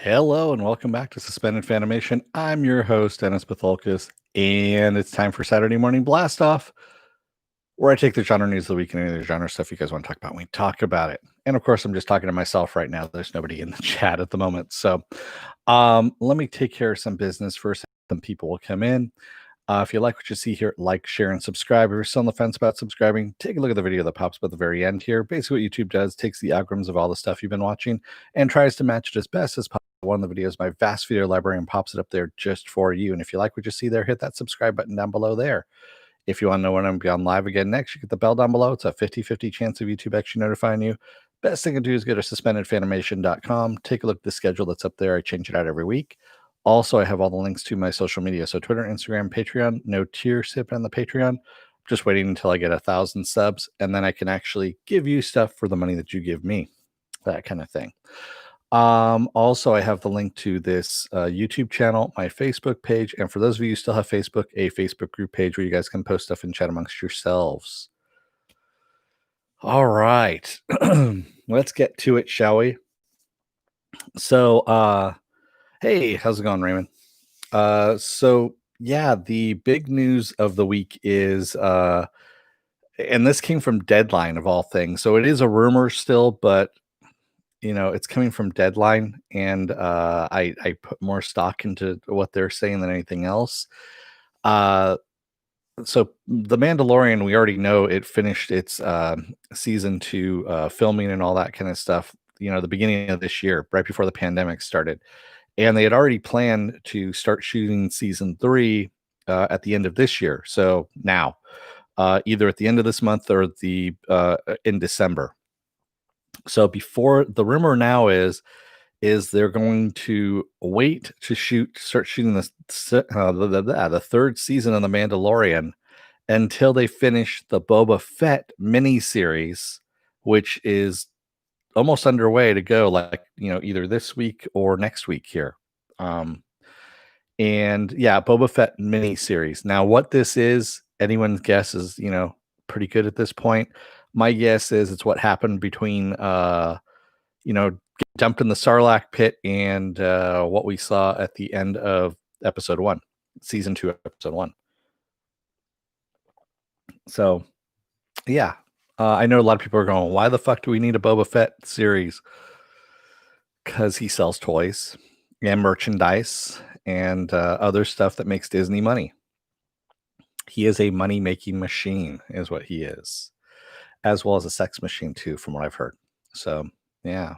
Hello and welcome back to Suspended Fanimation. I'm your host, Dennis Bithoulkas, and it's time for Saturday Morning Blast Off, where I take the genre news of the week and any other genre stuff you guys want to talk about. We talk about it. And of course, I'm just talking to myself right now. There's nobody in the chat at the moment. So let me take care of some business first. Some people will come in. If you like what you see here, like, share, and subscribe. If you're still on the fence about subscribing, take a look at the video that pops up at the very end here. Basically, what YouTube does, takes the algorithms of all the stuff you've been watching and tries to match it as best as possible. One of the videos, my vast video library, and pops it up there just for you. And if you like what you see there, hit that subscribe button down below there. If you want to know when I'm going to be on live again next, you get the bell down below. It's a 50-50 chance of YouTube actually notifying you. Best thing to do is go to suspendedfanimation.com. Take a look at the schedule that's up there. I change it out every week. Also, I have all the links to my social media. So Twitter, Instagram, Patreon. No tier sip on the Patreon. Just waiting until I get 1,000 subs. And then I can actually give you stuff for the money that you give me. That kind of thing. Also, I have the link to this YouTube channel, my Facebook page. And for those of you who still have Facebook, a Facebook group page where you guys can post stuff and chat amongst yourselves. All right. Let's get to it, shall we? So, hey, how's it going, Raymond? So yeah, the big news of the week is and this came from Deadline of all things. So it is a rumor still, but it's coming from Deadline, and I put more stock into what they're saying than anything else. So The Mandalorian, we already know it finished its season 2 filming and all that kind of stuff, the beginning of this year, right before the pandemic started. And they had already planned to start shooting season 3 at the end of this year. So now, either at the end of this month or in December. So before, the rumor now is they're going to wait to start shooting the third season of The Mandalorian until they finish the Boba Fett miniseries, which is almost underway to go, like, either this week or next week here. And yeah, Boba Fett miniseries. Now, what this is, anyone's guess is, pretty good at this point. My guess is it's what happened between, get dumped in the Sarlacc pit and what we saw at the end of episode 1, season 2, episode 1. So, yeah, I know a lot of people are going, why the fuck do we need a Boba Fett series? Because he sells toys and merchandise and other stuff that makes Disney money. He is a money-making machine, is what he is, as well as a sex machine too, from what I've heard. So, yeah.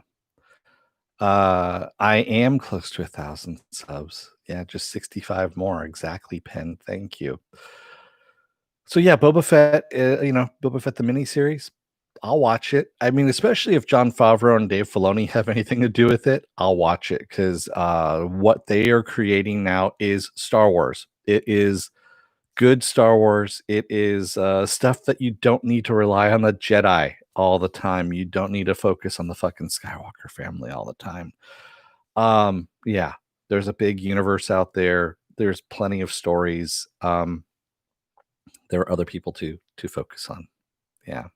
I am close to 1,000 subs. Yeah, just 65 more. Exactly, Pen. Thank you. So yeah, Boba Fett, Boba Fett the miniseries, I'll watch it. I mean, especially if Jon Favreau and Dave Filoni have anything to do with it, I'll watch it, because what they are creating now is Star Wars. It is good Star Wars. It is stuff that you don't need to rely on the Jedi all the time. You don't need to focus on the fucking Skywalker family all the time. Yeah, there's a big universe out there. There's plenty of stories. There are other people to focus on. Yeah.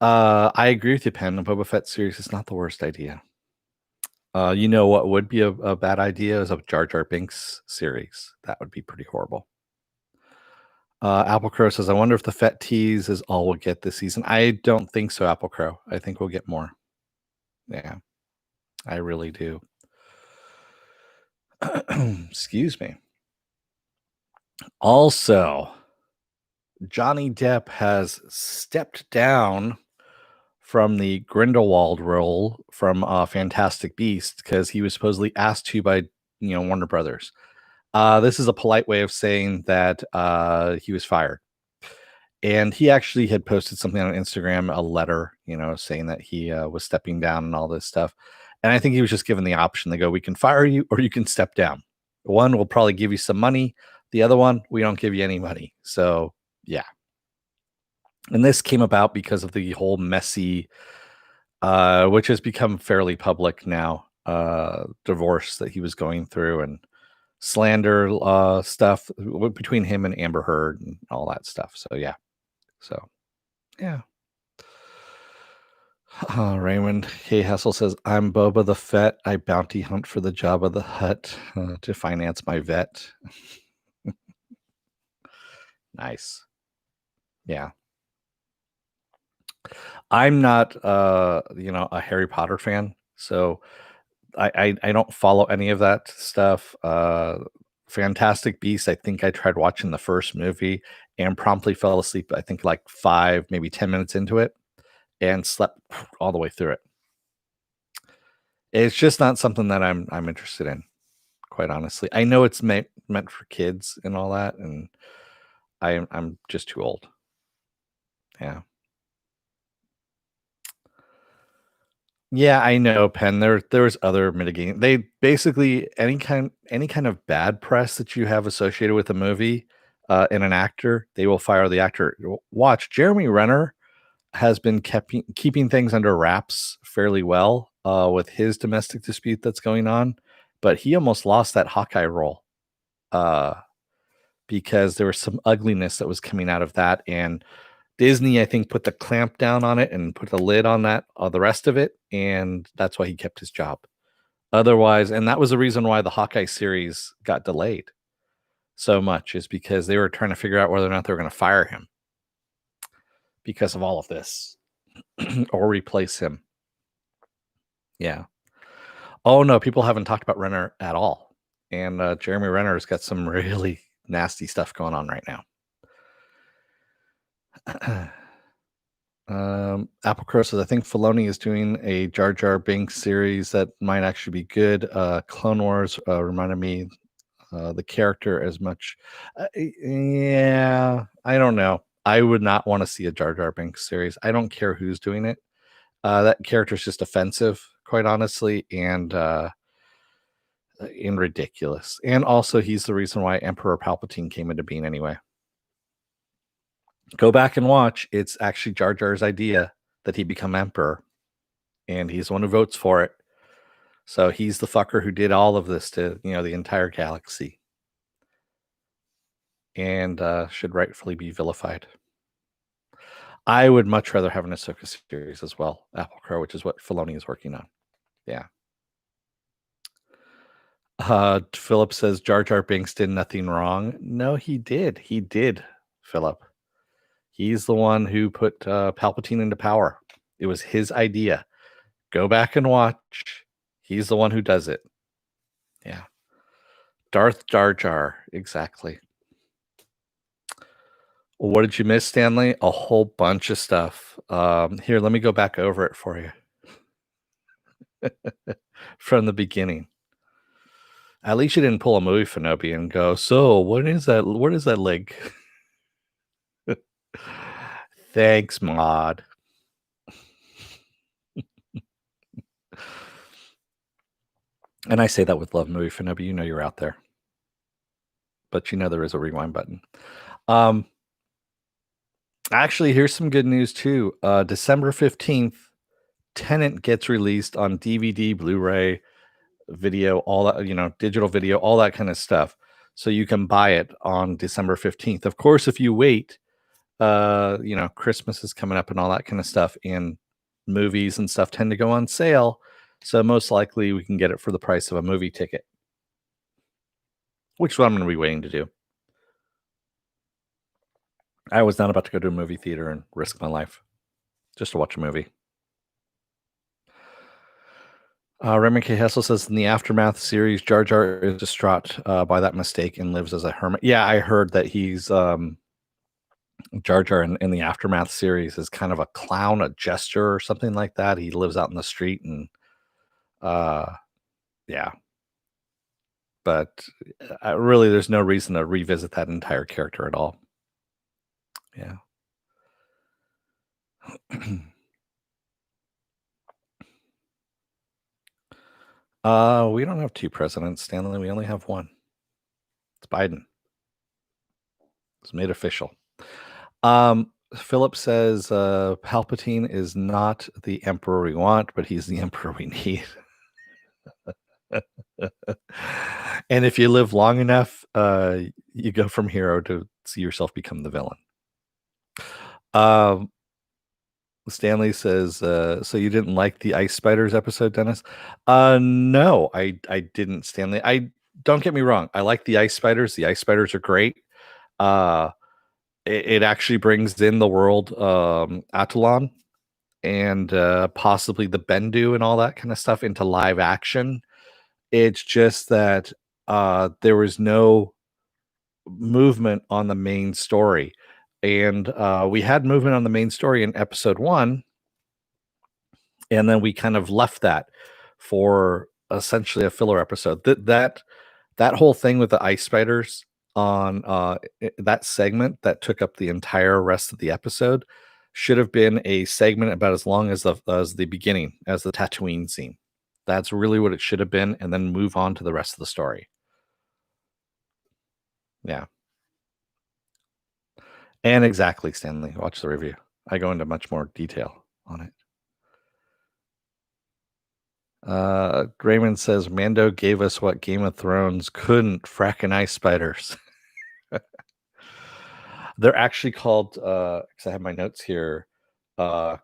I agree with you, Pen. The Boba Fett series is not the worst idea. What would be a bad idea is a Jar Jar Binks series. That would be pretty horrible. Apple Crow says, I wonder if the Fett tease is all we'll get this season. I don't think so, Apple Crow. I think we'll get more. Yeah, I really do. Excuse me. Also, Johnny Depp has stepped down from the Grindelwald role from Fantastic Beasts because he was supposedly asked to by Warner Brothers. This is a polite way of saying that he was fired. And he actually had posted something on Instagram, a letter, saying that he was stepping down and all this stuff. And I think he was just given the option. They go, we can fire you or you can step down. One will probably give you some money. The other one, we don't give you any money. So, yeah. And this came about because of the whole messy, which has become fairly public now, divorce that he was going through and slander stuff between him and Amber Heard and all that stuff. So, yeah. So, yeah. Raymond K. Hessel says, I'm Boba the Fett. I bounty hunt for the Jabba the Hutt to finance my vet. Nice. Yeah. I'm not, a Harry Potter fan, so I don't follow any of that stuff. Fantastic Beasts, I think I tried watching the first movie and promptly fell asleep, I think like 5, maybe 10 minutes into it, and slept all the way through it. It's just not something that I'm interested in, quite honestly. I know it's meant for kids and all that, and I'm just too old. Yeah. Yeah, I know, Penn. There was other mitigating. They basically any kind of bad press that you have associated with a movie, and an actor, they will fire the actor. Watch Jeremy Renner has been keeping things under wraps fairly well, with his domestic dispute that's going on, but he almost lost that Hawkeye role, uh, because there was some ugliness that was coming out of that, and Disney, I think, put the clamp down on it and put the lid on that, the rest of it, and that's why he kept his job. Otherwise, and that was the reason why the Hawkeye series got delayed so much, is because they were trying to figure out whether or not they were going to fire him because of all of this or replace him. Yeah. Oh no, people haven't talked about Renner at all, and Jeremy Renner's got some really nasty stuff going on right now. Apple Crow says, I think Filoni is doing a Jar Jar Binks series that might actually be good. Clone Wars reminded me the character as much. Yeah, I don't know. I would not want to see a Jar Jar Binks series. I don't care who's doing it. That character is just offensive, quite honestly, and ridiculous. And also, he's the reason why Emperor Palpatine came into being anyway. Go back and watch. It's actually Jar Jar's idea that he become emperor, and he's the one who votes for it. So he's the fucker who did all of this to the entire galaxy, and should rightfully be vilified. I would much rather have an Ahsoka series as well, Apple Crow, which is what Filoni is working on. Yeah. Philip says Jar Jar Binks did nothing wrong. No, he did. He did, Philip. He's the one who put Palpatine into power. It was his idea. Go back and watch. He's the one who does it. Yeah. Darth Jar Jar. Exactly. What did you miss, Stanley? A whole bunch of stuff. Here, let me go back over it for you from the beginning. At least you didn't pull a movie Finobi and go, so what is that? What is that leg? Thanks, Mod. And I say that with love, movie Finobi. You know you're out there. But there is a rewind button. Actually, here's some good news too. December 15th, Tenet gets released on DVD, Blu-ray, video, all that, digital video, all that kind of stuff. So you can buy it on December 15th. Of course, if you wait, Christmas is coming up and all that kind of stuff, and movies and stuff tend to go on sale. So most likely we can get it for the price of a movie ticket, which is what I'm going to be waiting to do. I was not about to go to a movie theater and risk my life just to watch a movie. Raymond K. Hessel says, in the Aftermath series, Jar Jar is distraught by that mistake and lives as a hermit. Yeah, I heard that he's Jar Jar in the Aftermath series is kind of a clown, a jester or something like that. He lives out in the street and yeah. But really, there's no reason to revisit that entire character at all. Yeah. We don't have two presidents, Stanley. We only have one. It's Biden. It's made official. Philip says Palpatine is not the emperor we want, but he's the emperor we need. And if you live long enough, you go from hero to see yourself become the villain. Stanley says, so you didn't like the Ice Spiders episode, Dennis? No, I didn't, Stanley. I don't get me wrong. I like the Ice Spiders. The Ice Spiders are great. It actually brings in the world Atulon and possibly the Bendu and all that kind of stuff into live action. It's just that there was no movement on the main story. And we had movement on the main story in episode 1, and then we kind of left that for essentially a filler episode. That whole thing with the ice spiders on that segment that took up the entire rest of the episode should have been a segment about as long as the beginning, as the Tatooine scene. That's really what it should have been, and then move on to the rest of the story. Yeah. And exactly, Stanley. Watch the review. I go into much more detail on it. Raymond says Mando gave us what Game of Thrones couldn't, frackin' ice spiders. They're actually called, because I have my notes here, Krykna.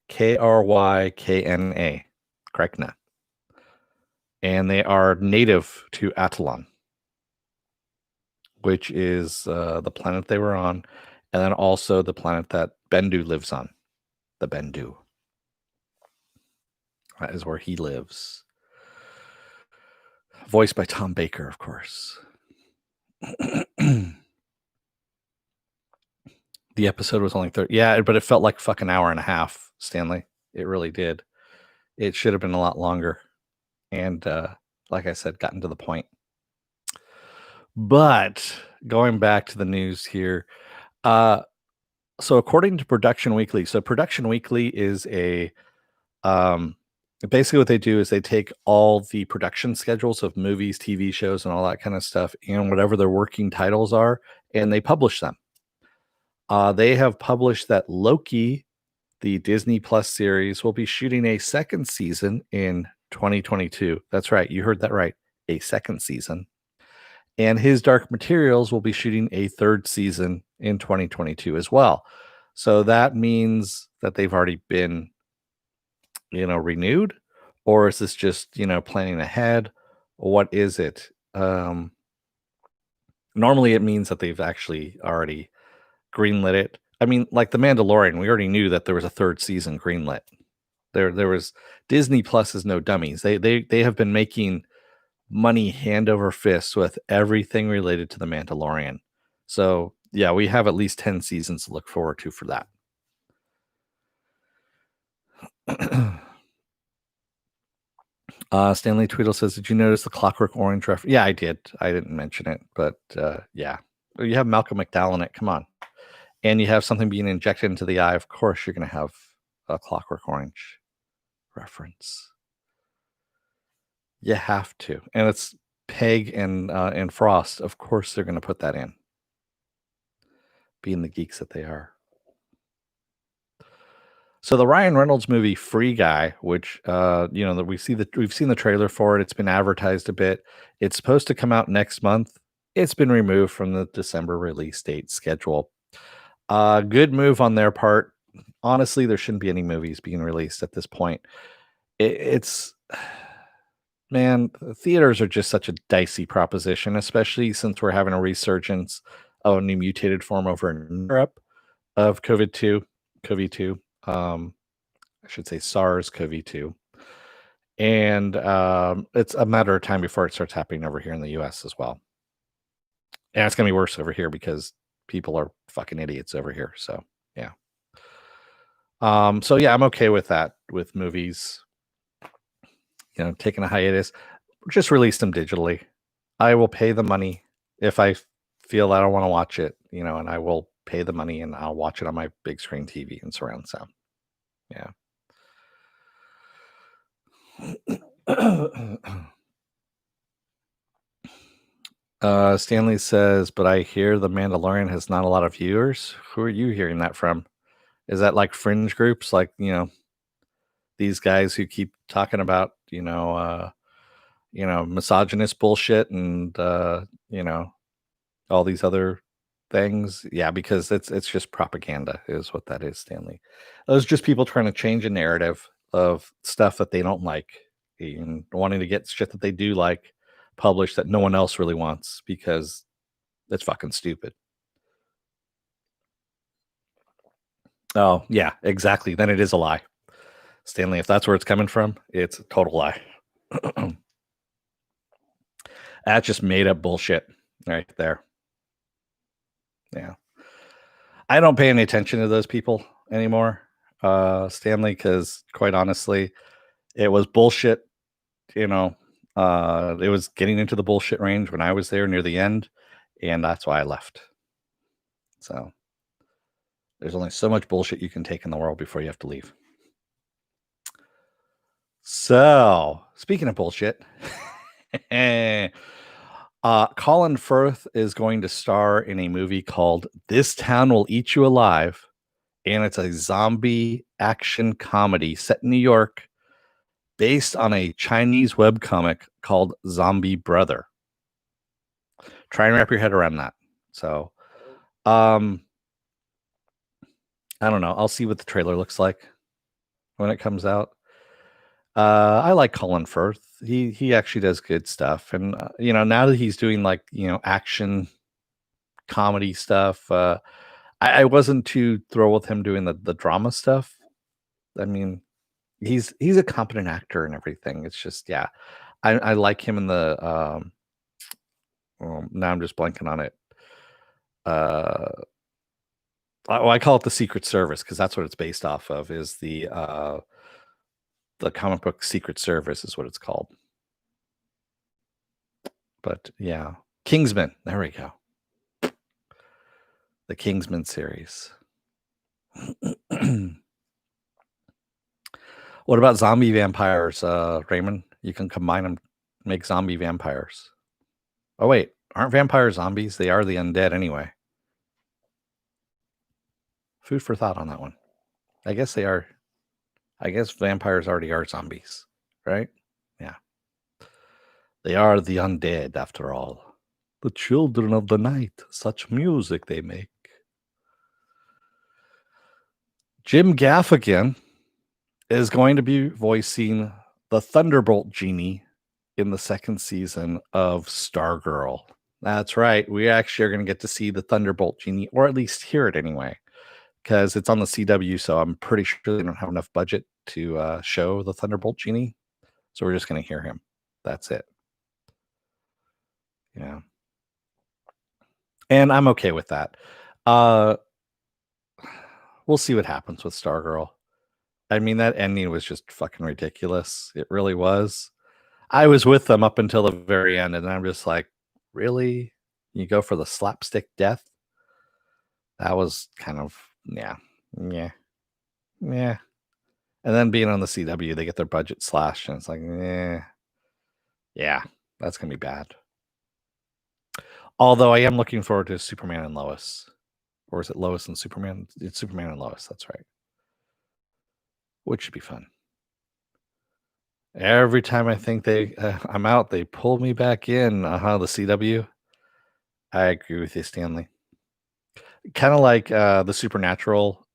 Krykna. Krykna. And they are native to Atulon, which is the planet they were on, and then also the planet that Bendu lives on. The Bendu. That is where he lives. Voiced by Tom Baker, of course. The episode was only 30. Yeah, but it felt like fucking hour and a half, Stanley. It really did. It should have been a lot longer. And like I said, gotten to the point. But going back to the news here. So according to Production Weekly, so Production Weekly is a basically what they do is they take all the production schedules of movies, TV shows, and all that kind of stuff, and whatever their working titles are, and they publish them. They have published that Loki, the Disney Plus series, will be shooting a second season in 2022. That's right. You heard that right. A second season. And His Dark Materials will be shooting a third season in 2022 as well. So that means that they've already been, renewed, or is this just, planning ahead? What is it? Normally it means that they've actually already greenlit it. I mean, like The Mandalorian, we already knew that there was a third season greenlit. There was Disney Plus is no dummies. They have been making money hand over fist with everything related to The Mandalorian. So yeah, we have at least 10 seasons to look forward to for that. Stanley Tweedle says, did you notice the Clockwork Orange reference? Yeah, I did. I didn't mention it, but yeah. You have Malcolm McDowell in it. Come on. And you have something being injected into the eye. Of course, you're going to have a Clockwork Orange reference. You have to. And it's Peg and Frost. Of course, they're going to put that in. Being the geeks that they are. So the Ryan Reynolds movie Free Guy, which that we've seen the trailer for it. It's been advertised a bit. It's supposed to come out next month. It's been removed from the December release date schedule. Good move on their part. Honestly, there shouldn't be any movies being released at this point. It's man, theaters are just such a dicey proposition, especially since we're having a resurgence of a new mutated form over in Europe of COVID-2. I should say SARS-CoV-2. And it's a matter of time before it starts happening over here in the US as well. And it's going to be worse over here because people are fucking idiots over here. So, yeah. So yeah, I'm okay with that, with movies, taking a hiatus. Just release them digitally. I will pay the money if I feel I don't want to watch it, and I will pay the money and I'll watch it on my big screen TV and surround sound. Yeah. Stanley says, but I hear The Mandalorian has not a lot of viewers. Who are you hearing that from? Is that like fringe groups, like, these guys who keep talking about, misogynist bullshit and, all these other things. Yeah, because it's just propaganda is what that is, Stanley. Those just people trying to change a narrative of stuff that they don't like and wanting to get shit that they do like published that no one else really wants because it's fucking stupid. Oh, yeah, exactly. Then it is a lie. Stanley, if that's where it's coming from, it's a total lie. That's just made up bullshit right there. Yeah. I don't pay any attention to those people anymore, Stanley, because quite honestly, it was bullshit. You know, it was getting into the bullshit range when I was there near the end, and that's why I left. So there's only so much bullshit you can take in the world before you have to leave. So speaking of bullshit, Colin Firth is going to star in a movie called This Town Will Eat You Alive, and it's a zombie action comedy set in New York based on a Chinese webcomic called Zombie Brother. Try and wrap your head around that. So, I don't know. I'll see what the trailer looks like when it comes out. I like Colin Firth. He actually does good stuff, and now that he's doing like action comedy stuff, I wasn't too thrilled with him doing the drama stuff. I mean, he's a competent actor and everything. It's just I like him in the now I'm just blanking on it. I call it the Secret Service because that's what it's based off of. Is the comic book Secret Service is what it's called. But yeah, Kingsman. There we go. The Kingsman series. What about zombie vampires, Raymond? You can combine them, make zombie vampires. Oh wait, aren't vampires zombies? They are the undead anyway. Food for thought on that one. I guess they are. I guess vampires already are zombies, right? Yeah. They are the undead after all. The children of the night. Such music they make. Jim Gaffigan is going to be voicing the Thunderbolt Genie in the second season of Stargirl. That's right. We actually are going to get to see the Thunderbolt Genie, or at least hear it anyway, because it's on the CW. So I'm pretty sure they don't have enough budget to show the Thunderbolt Genie. So we're just going to hear him. That's it. Yeah. And I'm okay with that. We'll see what happens with Stargirl. I mean, that ending was just fucking ridiculous. It really was. I was with them up until the very end, and I'm just like, really? You go for the slapstick death? That was kind of, yeah. And then being on the CW, they get their budget slashed, and it's like, yeah, that's going to be bad. Although I am looking forward to Superman and Lois. Or is it Lois and Superman? It's Superman and Lois, that's right. Which should be fun. Every time I think I'm out, they pull me back in. The CW. I agree with you, Stanley. Kind of like the Supernatural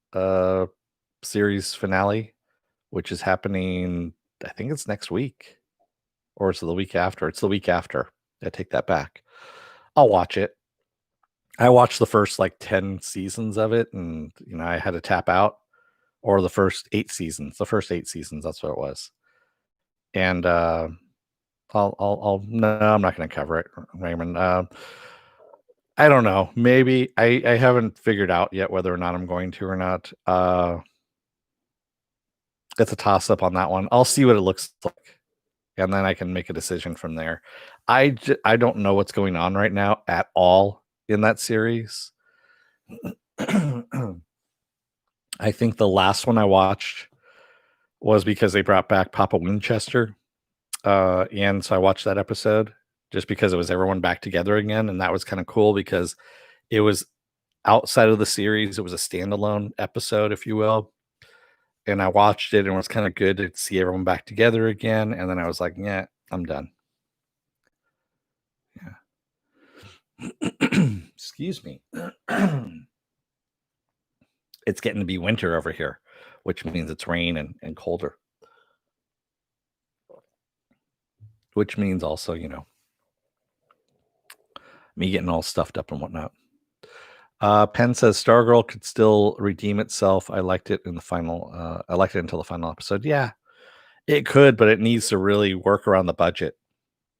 series finale, which is happening, I think it's next week. Or it's the week after. It's the week after. I take that back. I'll watch it. I watched the first 10 seasons of it, and I had to tap out. Or the first 8 seasons. The first 8 seasons, that's what it was. And no, I'm not going to cover it, Raymond. I don't know. Maybe I haven't figured out yet whether or not I'm going to or not. It's a toss up on that one. I'll see what it looks like, and then I can make a decision from there. I don't know what's going on right now at all in that series. I think the last one I watched was because they brought back Papa Winchester. And so I watched that episode just because it was everyone back together again. And that was kind of cool because it was outside of the series. It was a standalone episode, if you will. And I watched it and it was kind of good to see everyone back together again. And then I was like, yeah, I'm done. Yeah. Excuse me. It's getting to be winter over here, which means it's rain and colder. Which means also, me getting all stuffed up and whatnot. Penn says Stargirl could still redeem itself. I liked it in the final. I liked it until the final episode. Yeah, it could, but it needs to really work around the budget.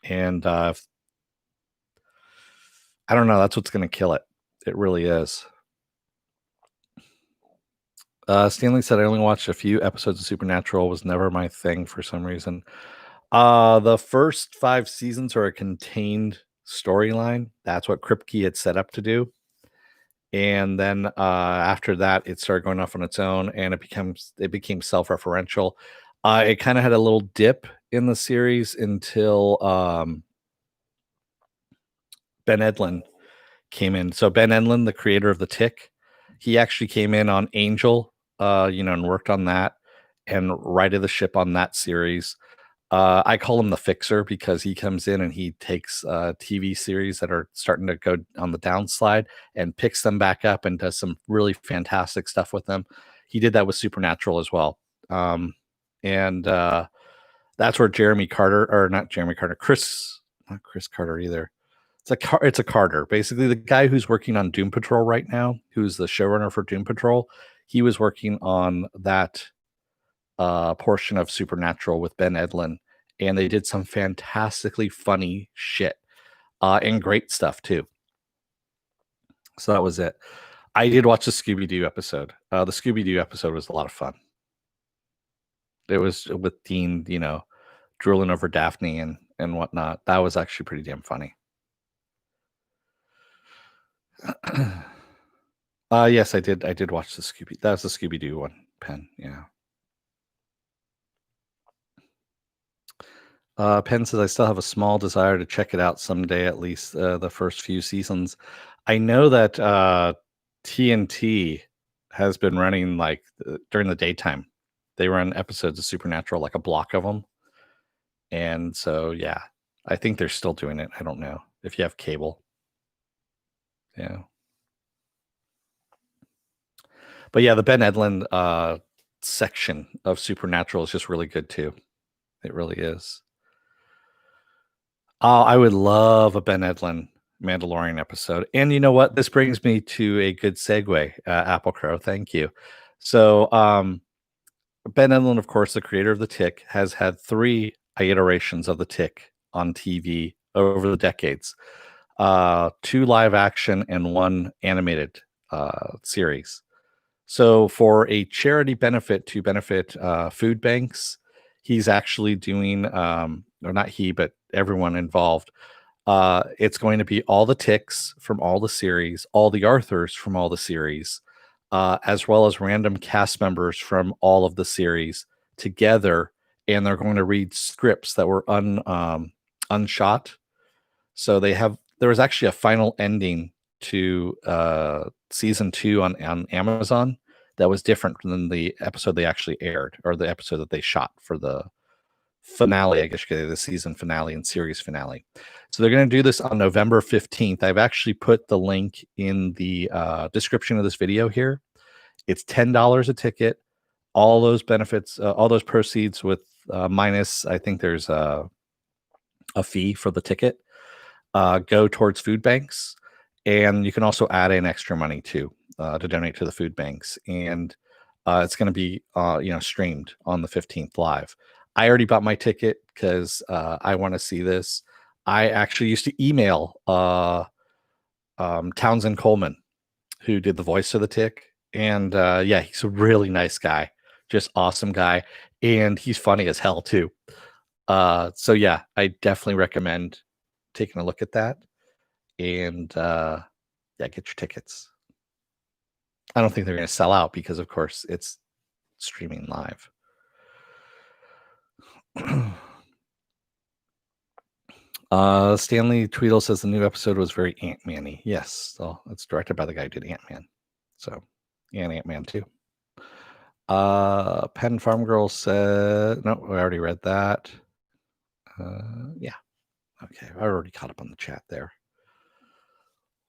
And I don't know. That's what's going to kill it. It really is. Stanley said, I only watched a few episodes of Supernatural. Was never my thing for some reason. The first 5 seasons are a contained storyline. That's what Kripke had set up to do. And then after that, it started going off on its own, and it became self-referential. It kind of had a little dip in the series until Ben Edlund came in. So Ben Edlund, the creator of The Tick, he actually came in on Angel, and worked on that and righted the ship on that series. I call him the fixer because he comes in and he takes TV series that are starting to go on the downslide and picks them back up and does some really fantastic stuff with them. He did that with Supernatural as well. And that's where Jeremy Carter, or not Jeremy Carter, not Chris Carter either. It's a Carter, basically the guy who's working on Doom Patrol right now, who's the showrunner for Doom Patrol. He was working on that portion of Supernatural with Ben Edlund, and they did some fantastically funny shit and great stuff too. So that was it. I did watch the Scooby-Doo episode. The Scooby-Doo episode was a lot of fun. It was with Dean, drooling over Daphne and whatnot. That was actually pretty damn funny. Yes, I did watch the Scooby. That was the Scooby-Doo one, Penn. Yeah. Penn says, I still have a small desire to check it out someday, at least the first few seasons. I know that TNT has been running during the daytime. They run episodes of Supernatural, like a block of them. And so, yeah, I think they're still doing it. I don't know if you have cable. Yeah. But yeah, the Ben Edlund section of Supernatural is just really good too. It really is. Oh, I would love a Ben Edlund Mandalorian episode. And you know what? This brings me to a good segue, Apple Crow. Thank you. So, Ben Edlund, of course, the creator of The Tick, has had 3 iterations of The Tick on TV over the decades. 2 live action and 1 animated series. So for a charity benefit to benefit food banks, he's actually doing, or not he, but everyone involved. It's going to be all the Ticks from all the series, all the Arthurs from all the series, as well as random cast members from all of the series together, and they're going to read scripts that were unshot. So there was actually a final ending to season 2 on Amazon that was different than the episode they actually aired, or the episode that they shot for the finale, I guess you could say, the season finale and series finale. So they're going to do this on November 15th. I've actually put the link in the description of this video here. It's $10 a ticket. All those benefits, all those proceeds with minus, I think there's a fee for the ticket, go towards food banks. And you can also add in extra money too to donate to the food banks. And it's going to be streamed on the 15th live. I already bought my ticket because I want to see this. I actually used to email Townsend Coleman, who did the voice of the Tick. And yeah, he's a really nice guy, just awesome guy. And he's funny as hell too. So yeah, I definitely recommend taking a look at that. And yeah, get your tickets. I don't think they're going to sell out because, of course, it's streaming live. Stanley Tweedle says the new episode was very Ant-Man-y. Yes, so it's directed by the guy who did Ant-Man. So, and Ant-Man too. Penn Farm Girl said, no, I already read that. Yeah. Okay, I already caught up on the chat there.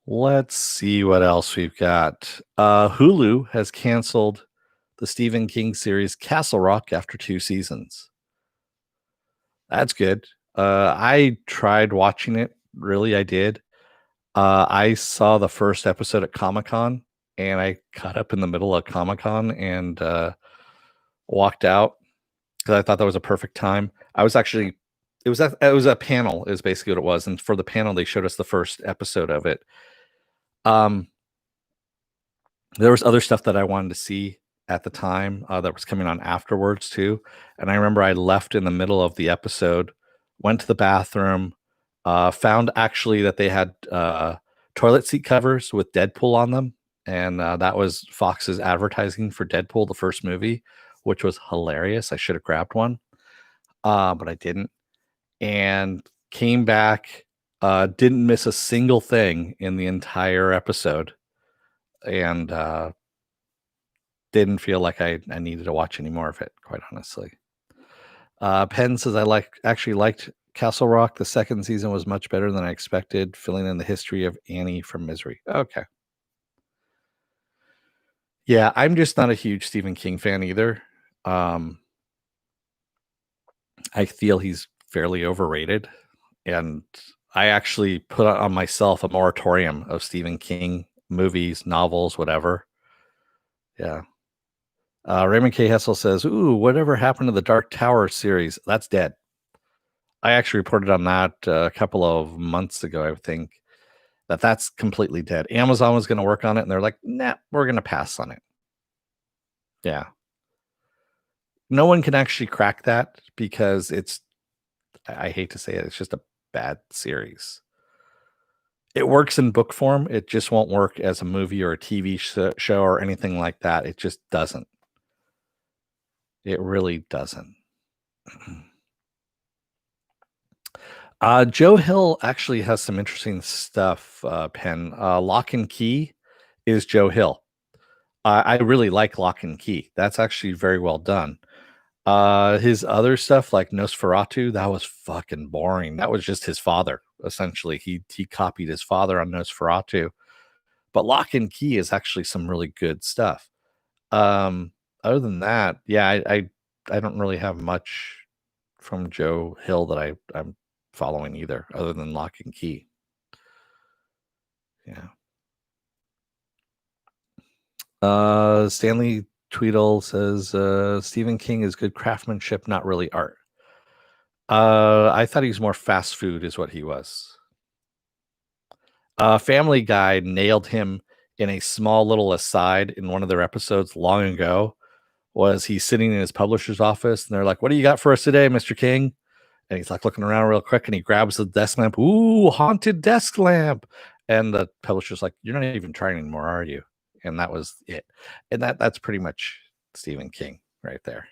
Let's see what else we've got. Hulu has canceled the Stephen King series Castle Rock after 2 seasons. That's good. I tried watching it. Really, I did. I saw the first episode at Comic-Con, and I got up in the middle of Comic-Con and walked out because I thought that was a perfect time. I was actually it was a panel is basically what it was, and for the panel they showed us the first episode of it. Um, there was other stuff that I wanted to see at the time that was coming on afterwards too, and I remember I left in the middle of the episode, went to the bathroom, found actually that they had toilet seat covers with Deadpool on them, and that was Fox's advertising for Deadpool, the first movie, which was hilarious. I should have grabbed one, but I didn't, and came back. Didn't miss a single thing in the entire episode, and didn't feel like I needed to watch any more of it, quite honestly. Penn says actually liked Castle Rock. The second season was much better than I expected, filling in the history of Annie from Misery. Okay. Yeah, I'm just not a huge Stephen King fan either. I feel he's fairly overrated, and I actually put on myself a moratorium of Stephen King movies, novels, whatever. Yeah. Raymond K. Hessel says, "Ooh, whatever happened to the Dark Tower series? That's dead." I actually reported on that a couple of months ago, I think, that's completely dead. Amazon was going to work on it, and they're like, "Nah, we're going to pass on it." Yeah. No one can actually crack that because I hate to say it, it's just a bad series. It works in book form. It just won't work as a movie or a TV show or anything like that. It just doesn't. It really doesn't. Joe Hill actually has some interesting stuff, Penn. Lock and Key is Joe Hill. I really like Lock and Key. That's actually very well done. His other stuff like Nosferatu, that was fucking boring. That was just his father, essentially. He copied his father on Nosferatu. But Lock and Key is actually some really good stuff. Other than that, yeah, I don't really have much from Joe Hill that I'm following either, other than Lock and Key. Yeah. Stanley Tweedle says Stephen King is good craftsmanship, not really art. I thought he was more fast food, is what he was. Family Guy nailed him in a small little aside in one of their episodes long ago. Was he sitting in his publisher's office, and they're like, "What do you got for us today, Mr. King?" And he's like looking around real quick, and he grabs the desk lamp. Ooh, haunted desk lamp! And the publisher's like, "You're not even trying anymore, are you?" And that was it. And that's pretty much Stephen King right there.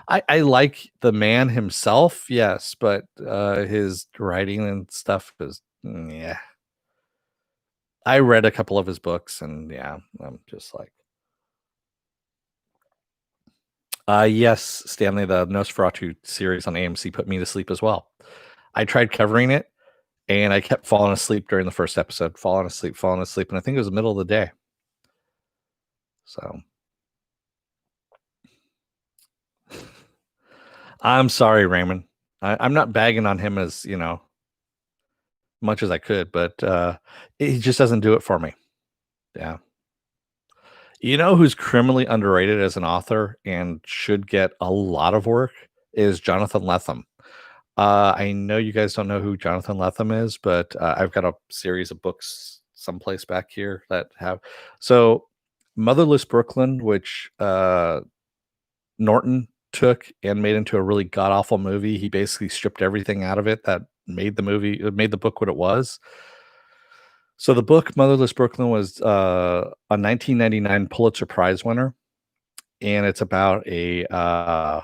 I like the man himself, yes, but his writing and stuff is yeah. I read a couple of his books, and yeah, I'm just like, yes, Stanley, the Nosferatu series on AMC put me to sleep as well. I tried covering it, and I kept falling asleep during the first episode, falling asleep, and I think it was the middle of the day. So I'm sorry, Raymond. I'm not bagging on him as much as I could, but he just doesn't do it for me. Yeah. You know who's criminally underrated as an author and should get a lot of work is Jonathan Lethem. I know you guys don't know who Jonathan Lethem is, but I've got a series of books someplace back here that have so Motherless Brooklyn, which Norton took and made into a really god awful movie. He basically stripped everything out of it that made made the book what it was. So the book Motherless Brooklyn was a 1999 Pulitzer Prize winner, and it's about a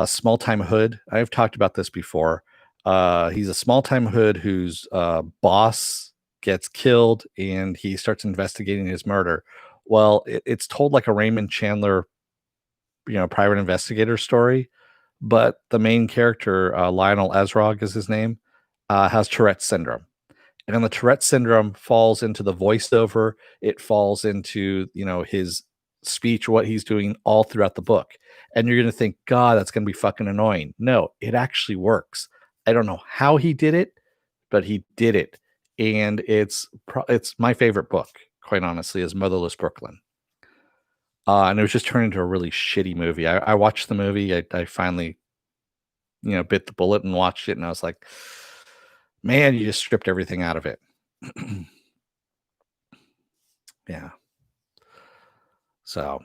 small time hood. I've talked about this before. He's a small time hood whose boss gets killed, and he starts investigating his murder. Well, it's told like a Raymond Chandler, private investigator story, but the main character, Lionel Ezrog is his name, has Tourette's syndrome. And the Tourette syndrome falls into the voiceover. It falls into, his speech, what he's doing all throughout the book. And you're going to think, God, that's going to be fucking annoying. No, it actually works. I don't know how he did it, but he did it. And it's my favorite book, quite honestly, is Motherless Brooklyn. And it was just turned into a really shitty movie. I watched the movie. I finally, bit the bullet and watched it. And I was like, man, you just stripped everything out of it. Yeah. So,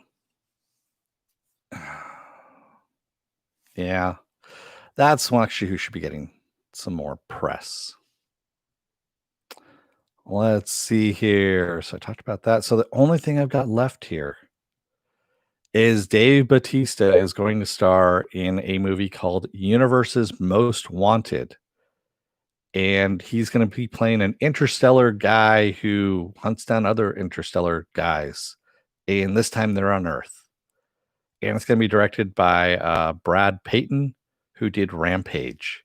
yeah, that's one actually who should be getting some more press. Let's see here. So I talked about that. So the only thing I've got left here is Dave Bautista is going to star in a movie called Universe's Most Wanted. And he's going to be playing an interstellar guy who hunts down other interstellar guys. And this time they're on Earth. And it's going to be directed by Brad Payton, who did Rampage.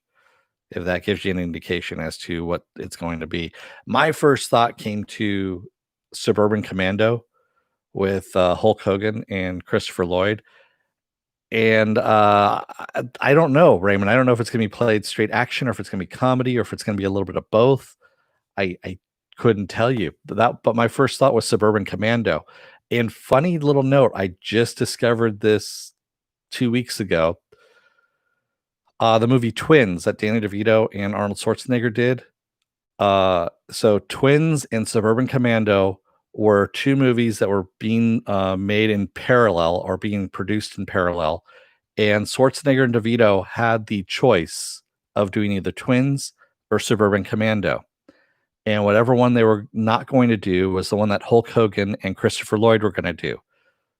If that gives you an indication as to what it's going to be. My first thought came to Suburban Commando with Hulk Hogan and Christopher Lloyd. And I don't know, Raymond. I don't know if it's going to be played straight action or if it's going to be comedy or if it's going to be a little bit of both. I couldn't tell you. But my first thought was Suburban Commando. And funny little note, I just discovered this 2 weeks ago. The movie Twins that Danny DeVito and Arnold Schwarzenegger did. So Twins and Suburban Commando were two movies that were being made in parallel or being produced in parallel. And Schwarzenegger and DeVito had the choice of doing either Twins or Suburban Commando. And whatever one they were not going to do was the one that Hulk Hogan and Christopher Lloyd were going to do.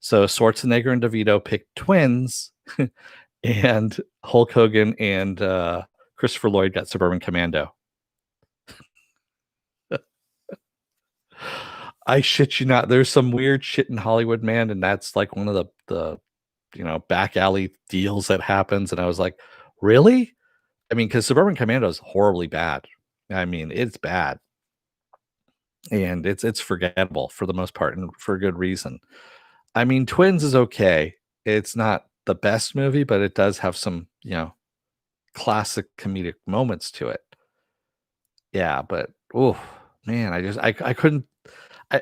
So Schwarzenegger and DeVito picked Twins, and Hulk Hogan and Christopher Lloyd got Suburban Commando. I shit you not. There's some weird shit in Hollywood, man, and that's like one of the back alley deals that happens. And I was like, really? I mean, because Suburban Commando is horribly bad. I mean, it's bad, and it's forgettable for the most part, and for good reason. I mean, Twins is okay. It's not the best movie, but it does have some classic comedic moments to it. Yeah, but oh man, I couldn't.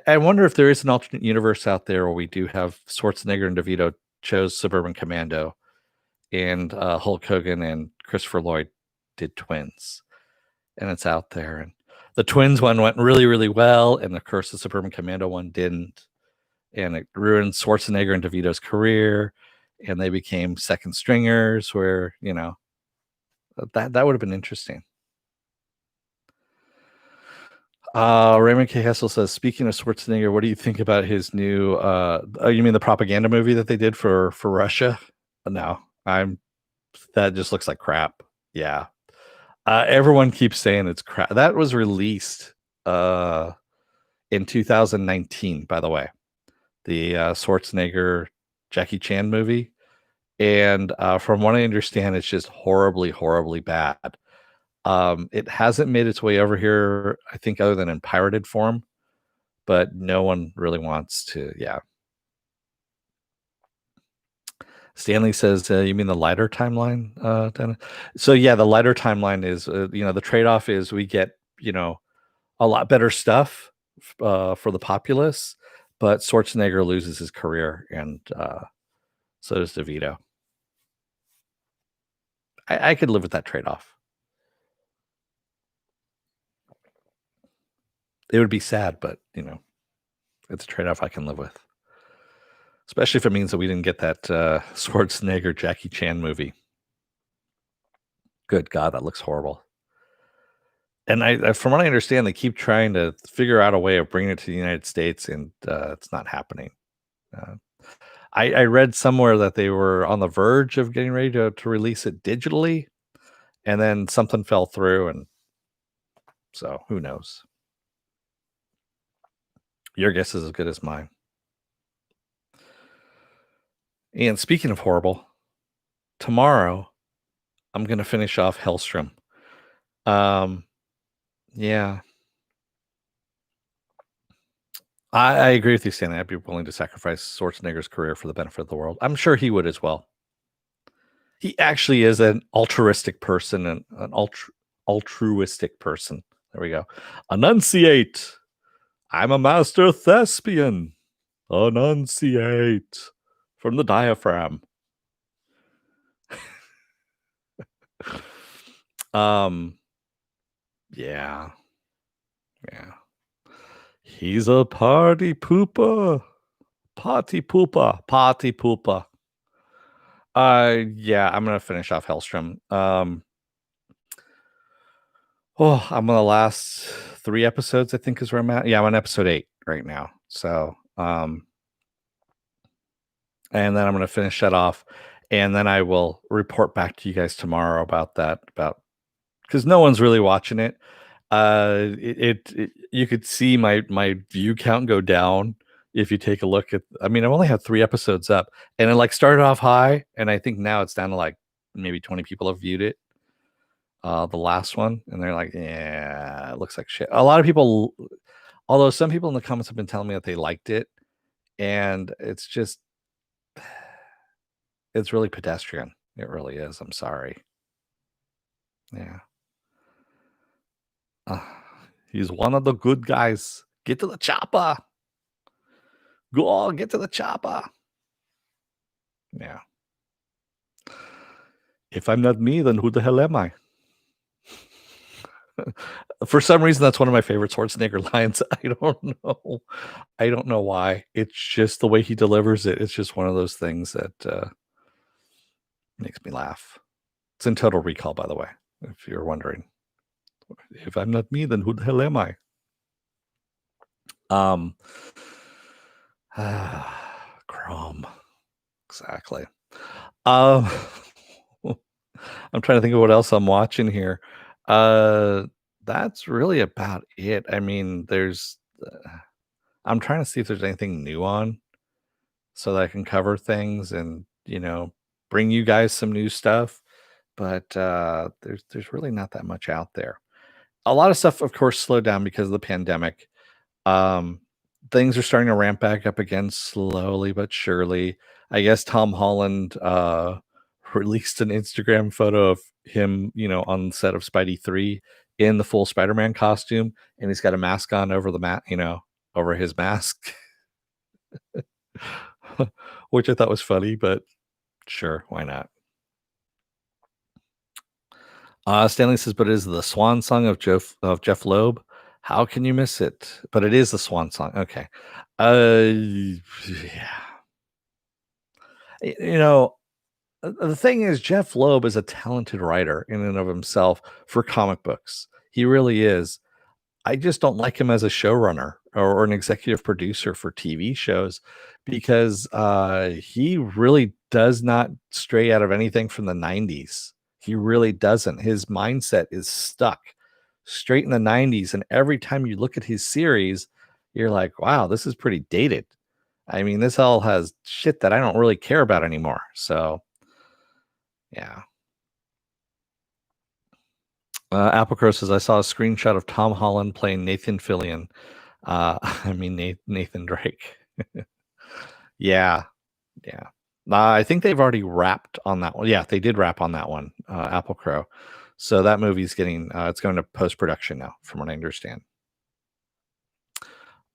I wonder if there is an alternate universe out there where we do have Schwarzenegger and DeVito chose Suburban Commando, and Hulk Hogan and Christopher Lloyd did Twins, and it's out there. And the Twins one went really, really well, and of course the Suburban Commando one didn't, and it ruined Schwarzenegger and DeVito's career, and they became second stringers. Where that would have been interesting. Raymond K. Hessel says, speaking of Schwarzenegger, what do you think about his new you mean the propaganda movie that they did for Russia? No, that just looks like crap. Yeah. Everyone keeps saying it's crap. That was released in 2019, by the way. The Schwarzenegger Jackie Chan movie. And from what I understand, it's just horribly, horribly bad. It hasn't made its way over here, I think, other than in pirated form, but no one really wants to. Yeah. Stanley says, you mean the lighter timeline, Dennis? So yeah, the lighter timeline is, the trade-off is we get, a lot better stuff for the populace, but Schwarzenegger loses his career, and so does DeVito. I could live with that trade-off. It would be sad, but it's a trade-off I can live with. Especially if it means that we didn't get that Schwarzenegger Jackie Chan movie. Good God, that looks horrible. And from what I understand, they keep trying to figure out a way of bringing it to the United States, and it's not happening. I read somewhere that they were on the verge of getting ready to release it digitally, and then something fell through, and so who knows? Your guess is as good as mine. And speaking of horrible, tomorrow I'm going to finish off Hellstrom. Yeah. I agree with you, Stanley. I'd be willing to sacrifice Schwarzenegger's career for the benefit of the world. I'm sure he would as well. He actually is an altruistic person and an altruistic person. There we go. Enunciate. I'm a master thespian. Enunciate from the diaphragm. um, yeah, yeah. He's a party pooper. Party pooper. Party pooper. Yeah, I'm gonna finish off Hellstrom. I'm on the last 3 episodes, I think is where I'm at. Yeah, I'm on episode 8 right now. So, and then I'm gonna finish that off, and then I will report back to you guys tomorrow about that, about because no one's really watching it. It you could see my view count go down if you take a look at. I mean, I've only had 3 episodes up, and it like started off high, and I think now it's down to like maybe 20 people have viewed it. The last one, and they're like, yeah, it looks like shit. A lot of people, although some people in the comments have been telling me that they liked it, and it's just, it's really pedestrian. It really is. I'm sorry. Yeah. Uh, he's one of the good guys. Get to the chopper. Go on, get to the chopper. Yeah. If I'm not me, then who the hell am I? For some reason, that's one of my favorite Schwarzenegger lines. I don't know. I don't know why. It's just the way he delivers it. It's just one of those things that makes me laugh. It's in Total Recall, by the way, if you're wondering. If I'm not me, then who the hell am I? Um, Chrome. Exactly. Um, I'm trying to think of what else I'm watching here. Uh, that's really about it. I mean, I'm trying to see if there's anything new on so that I can cover things and, bring you guys some new stuff. But there's really not that much out there. A lot of stuff, of course, slowed down because of the pandemic. Um, Things are starting to ramp back up again slowly but surely. I guess Tom Holland released an Instagram photo of him, on the set of Spidey 3 in the full Spider-Man costume, and he's got a mask on over the over his mask, which I thought was funny, but sure, why not? Stanley says, but it is the swan song of Jeff Loeb. How can you miss it? But it is the swan song. Okay. Yeah. You know, the thing is, Jeff Loeb is a talented writer in and of himself for comic books. He really is. I just don't like him as a showrunner or an executive producer for TV shows because he really does not stray out of anything from the 90s. He really doesn't. His mindset is stuck straight in the 90s. And every time you look at his series, you're like, wow, this is pretty dated. I mean, this all has shit that I don't really care about anymore. So, yeah. Apple Crow says, I saw a screenshot of Tom Holland playing Nathan Fillion. I mean, Nathan Drake. Yeah. Yeah. I think they've already wrapped on that one. Yeah, they did wrap on that one, Apple Crow. So that movie's getting, it's going to post-production now, from what I understand.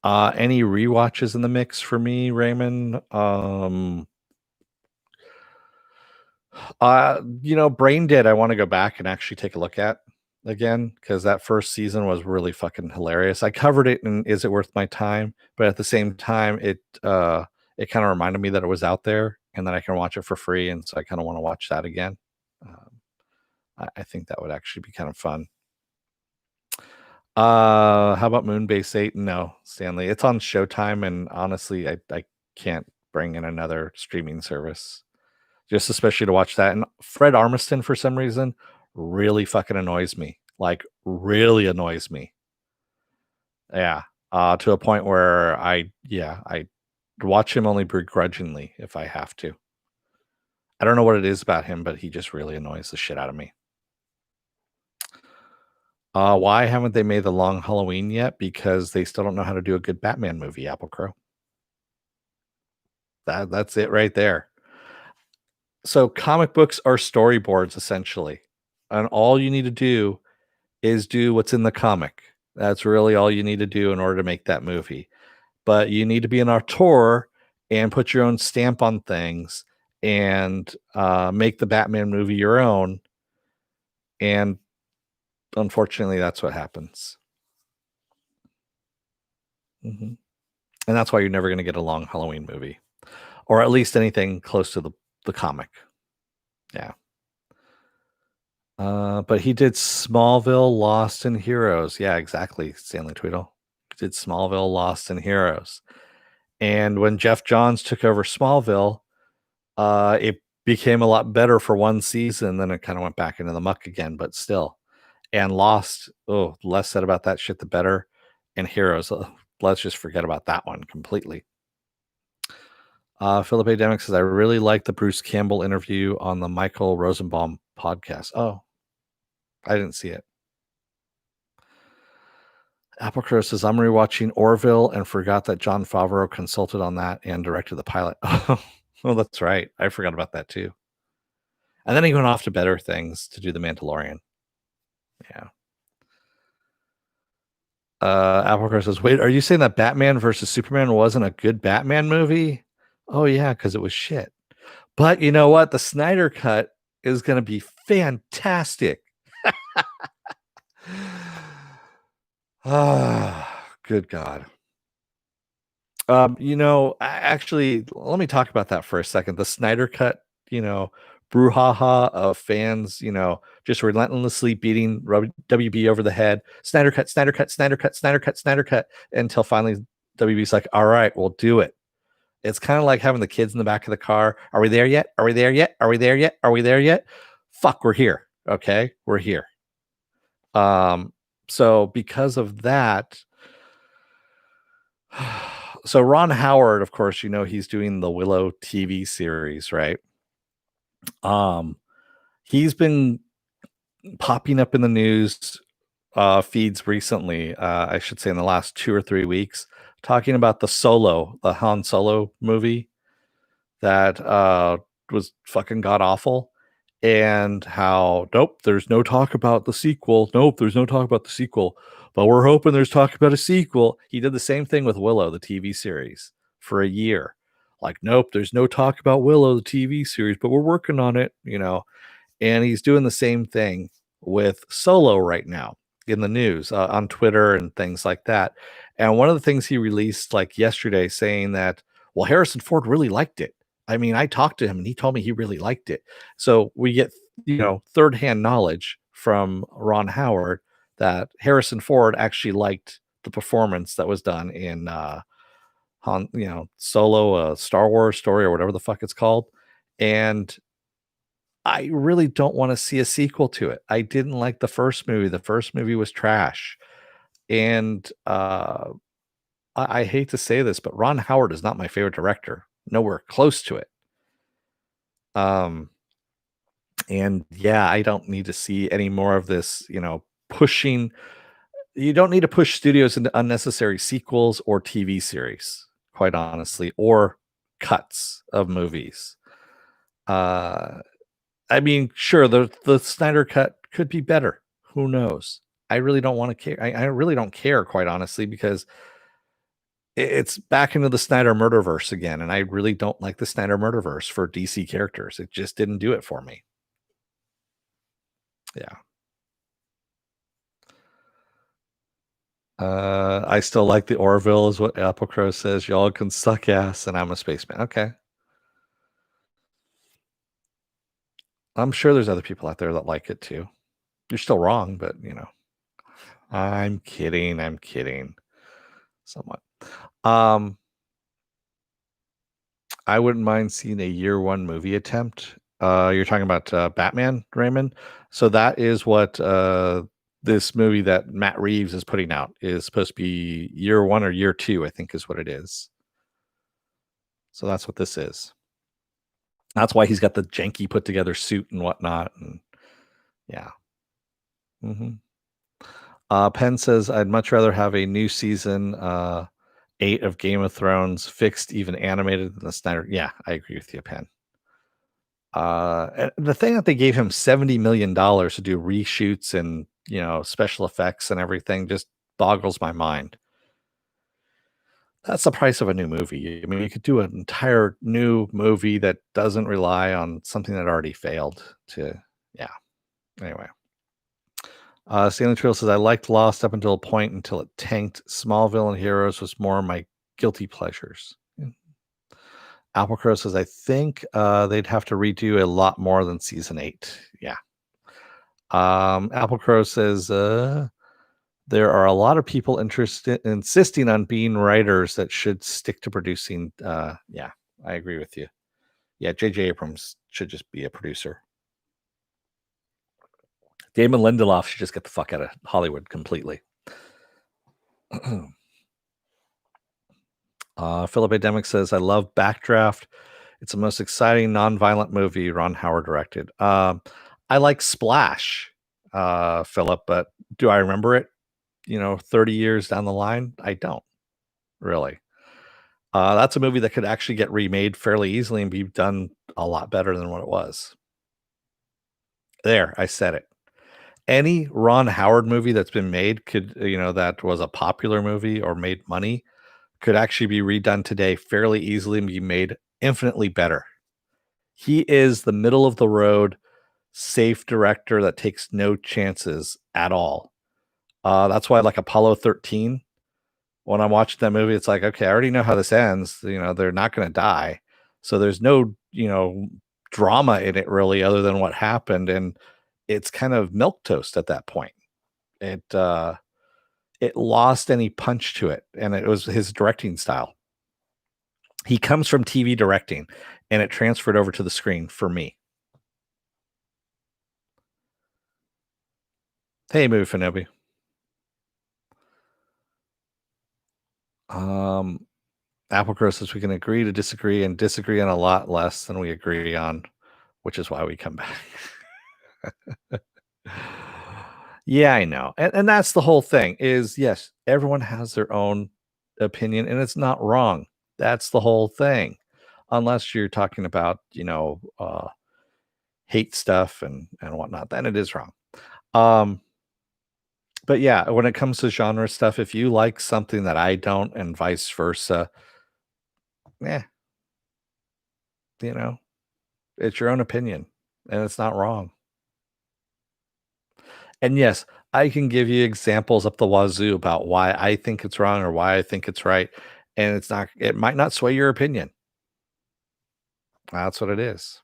Any rewatches in the mix for me, Raymond? Brain Dead, I want to go back and actually take a look at again because that first season was really fucking hilarious. I covered it in Is It Worth My Time, but at the same time, it kind of reminded me that it was out there and that I can watch it for free, and so I kind of want to watch that again. I think that would actually be kind of fun. How about Moonbase 8? No, Stanley. It's on Showtime, and honestly, I can't bring in another streaming service. Just especially to watch that. And Fred Armisen, for some reason, really fucking annoys me. Like, really annoys me. Yeah. To a point where I watch him only begrudgingly if I have to. I don't know what it is about him, but he just really annoys the shit out of me. Why haven't they made the Long Halloween yet? Because they still don't know how to do a good Batman movie, Apple Crow. That's it right there. So comic books are storyboards essentially. And all you need to do is do what's in the comic. That's really all you need to do in order to make that movie. But you need to be an auteur and put your own stamp on things and make the Batman movie your own. And unfortunately, that's what happens. Mhm. And that's why you're never going to get a Long Halloween movie, or at least anything close to the comic. Yeah. But he did Smallville, Lost, and Heroes. Yeah, exactly, Stanley Tweedle. He did Smallville, Lost, and Heroes. And when Jeff Johns took over Smallville, it became a lot better for one season, then it kind of went back into the muck again, but still. And Lost, oh, less said about that shit, the better. And Heroes, let's just forget about that one completely. Philip A. Demick says, I really like the Bruce Campbell interview on the Michael Rosenbaum podcast. Oh, I didn't see it. Apple Crow says, I'm rewatching Orville and forgot that Jon Favreau consulted on that and directed the pilot. Oh, that's right. I forgot about that too. And then he went off to better things to do The Mandalorian. Yeah. Apple Crow says, wait, are you saying that Batman versus Superman wasn't a good Batman movie? Oh, yeah, because it was shit. But you know what? The Snyder Cut is going to be fantastic. Ah, good God. Actually, let me talk about that for a second. The Snyder Cut, brouhaha of fans, just relentlessly beating WB over the head. Snyder Cut, Snyder Cut, Snyder Cut, Snyder Cut, Snyder Cut, until finally WB's like, all right, we'll do it. It's kind of like having the kids in the back of the car. Are we there yet? Are we there yet? Are we there yet? Are we there yet? Fuck, we're here. Okay, we're here. So because of that, so Ron Howard, of course, he's doing the Willow TV series, right? He's been popping up in the news feeds recently, I should say in the last 2 or 3 weeks, talking about the Han Solo movie that was fucking god awful, and how nope, there's no talk about the sequel. Nope, there's no talk about the sequel, but we're hoping there's talk about a sequel. He did the same thing with Willow, the TV series, for a year. Like, nope, there's no talk about Willow, the TV series, but we're working on it. And he's doing the same thing with Solo right now in the news on Twitter and things like that. And one of the things he released like yesterday saying that, well, Harrison Ford really liked it. I mean, I talked to him and he told me he really liked it. So we get, third hand knowledge from Ron Howard that Harrison Ford actually liked the performance that was done in Solo, a Star Wars story or whatever the fuck it's called. And I really don't want to see a sequel to it. I didn't like the first movie. The first movie was trash. And I hate to say this, but Ron Howard is not my favorite director. Nowhere close to it. And yeah, I don't need to see any more of this, pushing. You don't need to push studios into unnecessary sequels or TV series, quite honestly, or cuts of movies. I mean, sure, the Snyder Cut could be better. Who knows? I really don't want to care. I really don't care, quite honestly, because it's back into the Snyder Murderverse again, and I really don't like the Snyder Murderverse for DC characters. It just didn't do it for me. Yeah. I still like the Orville, is what Apple Crow says. Y'all can suck ass, and I'm a spaceman. Okay. I'm sure there's other people out there that like it too. You're still wrong, but I'm kidding. I'm kidding. Somewhat. I wouldn't mind seeing a year one movie attempt. You're talking about Batman, Raymond. So that is what this movie that Matt Reeves is putting out is supposed to be year one or year two, I think is what it is. So that's what this is. That's why he's got the janky put together suit and whatnot. And yeah. Penn says, I'd much rather have a new season 8 of Game of Thrones fixed, even animated than the Snyder. Yeah, I agree with you, Penn. And the thing that they gave him $70 million to do reshoots and, special effects and everything just boggles my mind. That's the price of a new movie. I mean, you could do an entire new movie that doesn't rely on something that already failed to, yeah. Anyway. Stanley Trail says, I liked Lost up until a point until it tanked. Smallville and Heroes was more my guilty pleasures. Yeah. Apple Crow says, I think they'd have to redo a lot more than season 8. Yeah. Apple Crow says, there are a lot of people insisting on being writers that should stick to producing. Yeah, I agree with you. Yeah, J.J. Abrams should just be a producer. Damon Lindelof should just get the fuck out of Hollywood completely. Philip Ademic says, I love Backdraft. It's the most exciting non-violent movie Ron Howard directed. I like Splash, Philip, but do I remember it, 30 years down the line? I don't really. That's a movie that could actually get remade fairly easily and be done a lot better than what it was. There, I said it. Any Ron Howard movie that's been made could, that was a popular movie or made money, could actually be redone today fairly easily and be made infinitely better. He is the middle of the road, safe director that takes no chances at all. That's why I like Apollo 13. When I'm watching that movie, it's like, okay, I already know how this ends. They're not going to die. So there's no, drama in it really other than what happened. And it's kind of milquetoast at that point. It lost any punch to it. And it was his directing style. He comes from TV directing and it transferred over to the screen for me. Hey, Movie Fanobi. Apple Crow says we can agree to disagree and disagree on a lot less than we agree on, which is why we come back. Yeah, I know. And that's the whole thing is, yes, everyone has their own opinion and it's not wrong. That's the whole thing. Unless you're talking about, hate stuff and whatnot, then it is wrong. But yeah, when it comes to genre stuff, if you like something that I don't and vice versa, yeah, it's your own opinion and it's not wrong. And yes, I can give you examples up the wazoo about why I think it's wrong or why I think it's right. And it might not sway your opinion. That's what it is.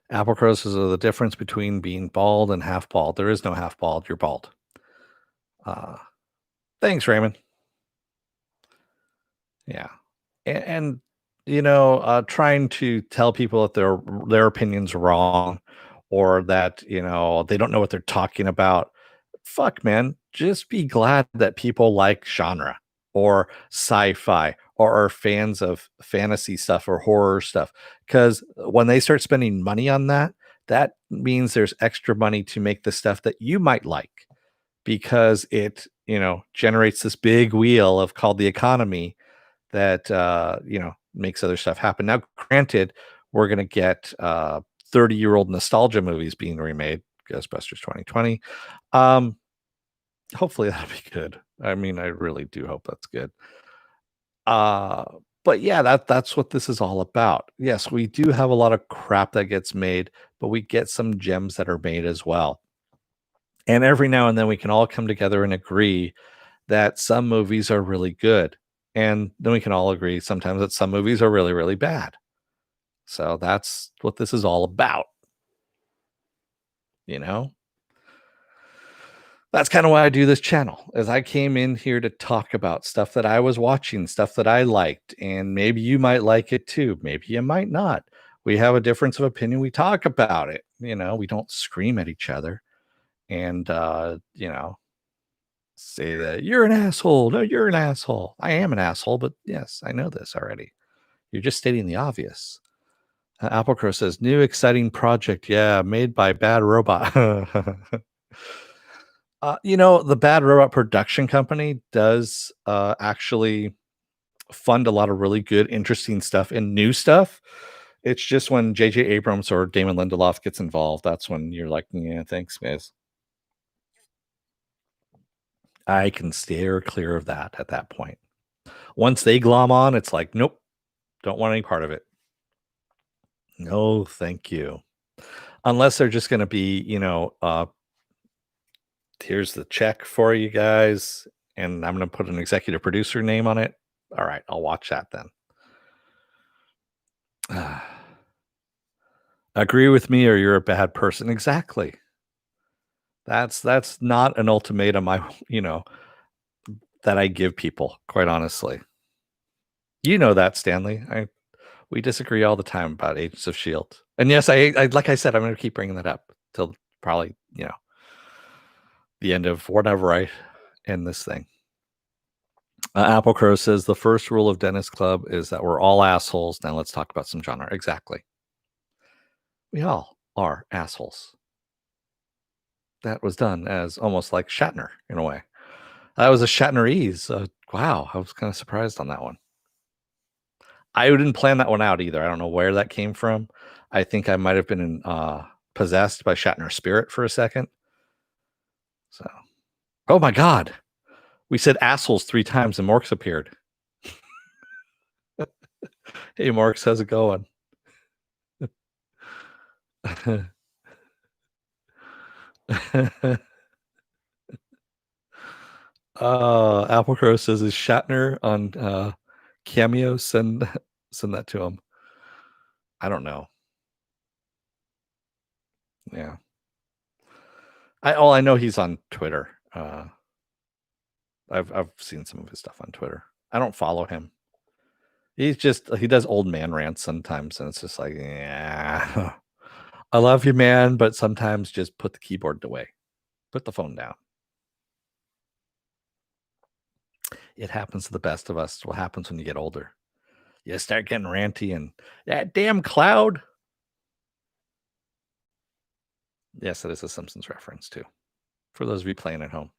Apple Crow says the difference between being bald and half bald. There is no half bald, you're bald. Thanks, Raymond. Yeah. And trying to tell people that their opinion's wrong or that, they don't know what they're talking about. Fuck, man. Just be glad that people like genre or sci-fi or are fans of fantasy stuff or horror stuff. Because when they start spending money on that, that means there's extra money to make the stuff that you might like because it, generates this big wheel of called the economy that makes other stuff happen. Now, granted, we're gonna get 30-year-old nostalgia movies being remade, Ghostbusters 2020. Hopefully that'll be good. I mean, I really do hope that's good. But yeah, that's what this is all about. Yes, we do have a lot of crap that gets made, but we get some gems that are made as well. And every now and then we can all come together and agree that some movies are really good. And then we can all agree sometimes that some movies are really, really bad. So that's what this is all about. That's kind of why I do this channel, is I came in here to talk about stuff that I was watching, stuff that I liked, and maybe you might like it too. Maybe you might not. We have a difference of opinion. We talk about it. We don't scream at each other and, say that you're an asshole. No, you're an asshole. I am an asshole, but yes, I know this already. You're just stating the obvious. Applecrow says, new exciting project. Yeah, made by Bad Robot. The Bad Robot production company does actually fund a lot of really good, interesting stuff and new stuff. It's just when J.J. Abrams or Damon Lindelof gets involved, that's when you're like, yeah, thanks, guys. I can steer clear of that at that point. Once they glom on, it's like, nope, don't want any part of it. No, thank you. Unless they're just going to be, here's the check for you guys, and I'm going to put an executive producer name on it. All right, I'll watch that then. Agree with me or you're a bad person. Exactly. That's not an ultimatum that I give people, quite honestly. You know that, Stanley. We disagree all the time about Agents of Shield. And yes, I like I said, I'm going to keep bringing that up till probably, the end of whatever I end this thing. Apple Crow says the first rule of Dennis Club is that we're all assholes. Now let's talk about some genre. Exactly. We all are assholes. That was done as almost like Shatner in a way. That was a Shatnerese. Wow, I was kind of surprised on that one. I didn't plan that one out either. I don't know where that came from. I think I might have been possessed by Shatner's spirit for a second. So, oh my God, we said assholes 3 times and Morks appeared. Hey, Morks, how's it going? Apple Crow says, is Shatner on Cameo? Send that to him. I don't know. Yeah. I know he's on Twitter. I've seen some of his stuff on Twitter. I don't follow him. He does old man rants sometimes, and it's just like, yeah, I love you, man, but sometimes just put the keyboard away, put the phone down. It happens to the best of us. It's what happens when you get older. You start getting ranty and that damn cloud. Yes, that is a Simpsons reference too, for those of you playing at home.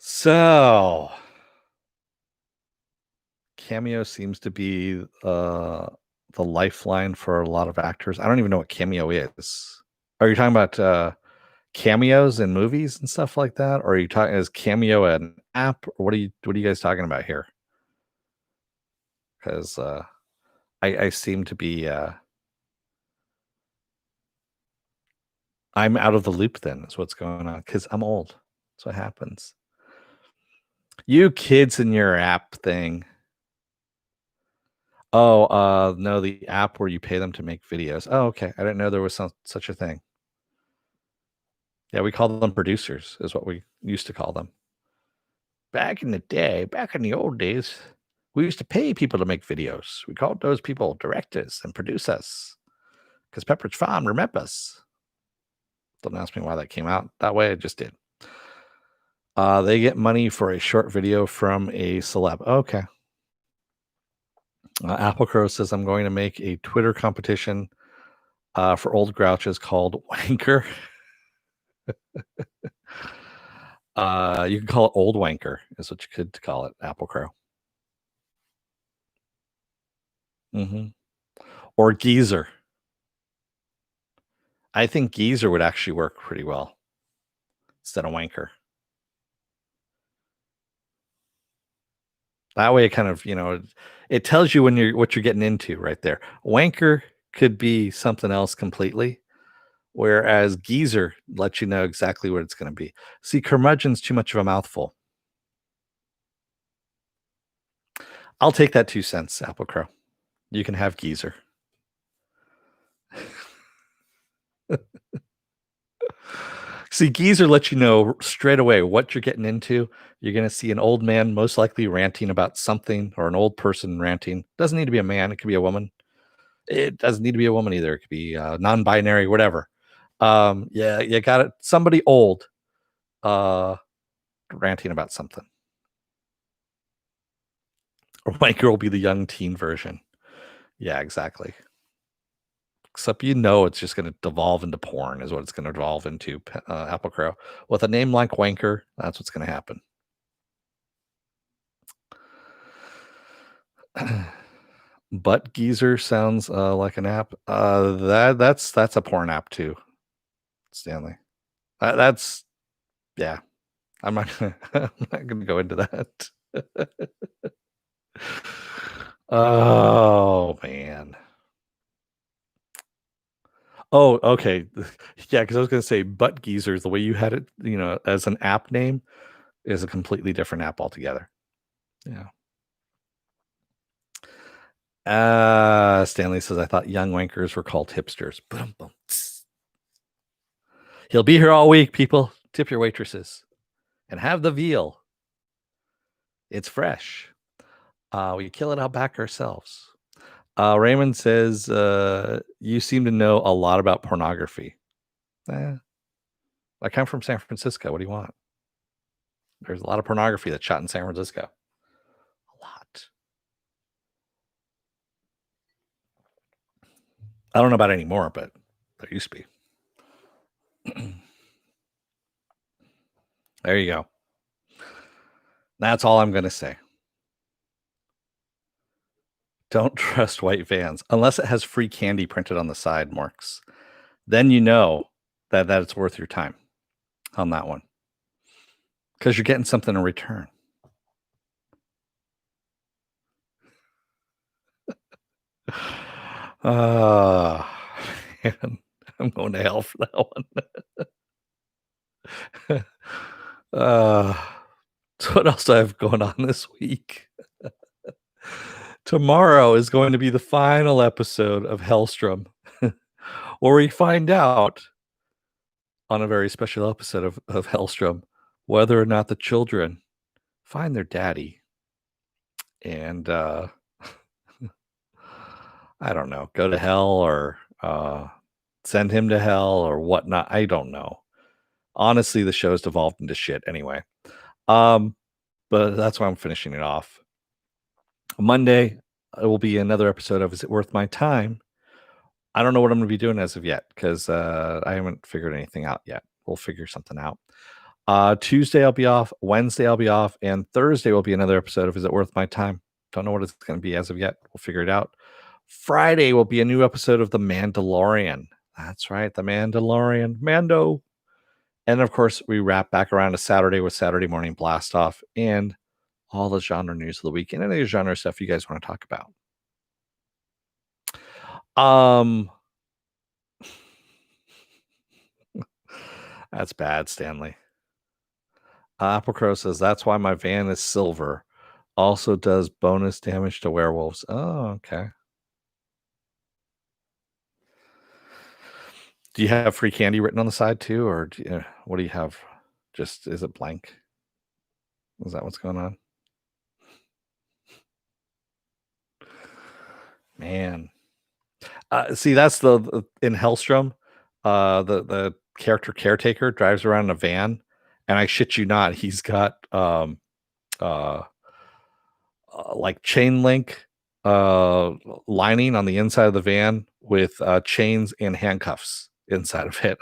So, Cameo seems to be the lifeline for a lot of actors. I don't even know what Cameo is. Are you talking about cameos in movies and stuff like that, or are you talking is Cameo an app, or what are you guys talking about here? Because I seem to be I'm out of the loop. Then is what's going on because I'm old. That's what happens. You kids in your app thing. Oh, no, the app where you pay them to make videos. Oh, okay. I didn't know there was such a thing. Yeah, we call them producers, is what we used to call them. Back in the old days, we used to pay people to make videos. We called those people directors and producers because Pepperidge Farm remembers. Don't ask me why that came out that way. It just did. They get money for a short video from a celeb. Okay. Apple Crow says, I'm going to make a Twitter competition for old grouches called Wanker. You can call it Old Wanker, is what you could call it, Apple Crow. Mm-hmm. Or Geezer. I think Geezer would actually work pretty well instead of Wanker. That way, it kind of, it tells you what you're getting into right there. Wanker could be something else completely, whereas Geezer lets you know exactly what it's going to be. See, curmudgeon's too much of a mouthful. I'll take that 2 cents, Apple Crow. You can have Geezer. See, Geezer lets you know straight away what you're getting into. You're going to see an old man most likely ranting about something, or an old person ranting. Doesn't need to be a man. It could be a woman. It doesn't need to be a woman either. It could be non-binary, whatever. Yeah, you got it. Somebody old ranting about something. Or Wanker will be the young teen version. Yeah, exactly. Except it's just going to devolve into porn, is what it's going to devolve into. Apple Crow with a name like Wanker, that's what's going to happen. Butt Geezer sounds like an app. That's a porn app too, Stanley. That's yeah. I'm not gonna go into that. Oh man. Oh, okay. Yeah, because I was gonna say Butt Geezers, the way you had it, as an app name is a completely different app altogether. Yeah. Stanley says, I thought young wankers were called hipsters. Boom, boom. He'll be here all week, people. Tip your waitresses and have the veal. It's fresh. We kill it out back ourselves. Raymond says, you seem to know a lot about pornography. I come from San Francisco. What do you want? There's a lot of pornography that's shot in San Francisco. A lot. I don't know about anymore, but there used to be. There you go. That's all I'm going to say. Don't trust white vans unless it has free candy printed on the side, Marks. Then you know that it's worth your time on that one because you're getting something in return. Man, I'm going to hell for that one. So what else do I have going on this week? Tomorrow is going to be the final episode of Hellstrom, where we find out on a very special episode of Hellstrom whether or not the children find their daddy and I don't know, go to hell or send him to hell or whatnot. I don't know. Honestly, the show's devolved into shit anyway. But that's why I'm finishing it off. Monday, it will be another episode of Is It Worth My Time? I don't know what I'm going to be doing as of yet because I haven't figured anything out yet. We'll figure something out. Tuesday, I'll be off. Wednesday, I'll be off. And Thursday will be another episode of Is It Worth My Time? Don't know what it's going to be as of yet. We'll figure it out. Friday will be a new episode of The Mandalorian. That's right, The Mandalorian. Mando. And of course, we wrap back around to Saturday with Saturday Morning Blast Off and all the genre news of the week and any genre stuff you guys want to talk about. That's bad, Stanley. Apple Crow says that's why my van is silver. Also does bonus damage to werewolves. Oh, okay. Do you have free candy written on the side too, or what do you have? Just is it blank? Is that what's going on? Man, see, that's the in Hellstrom. The character caretaker drives around in a van, and I shit you not, he's got like chain link lining on the inside of the van with chains and handcuffs inside of it.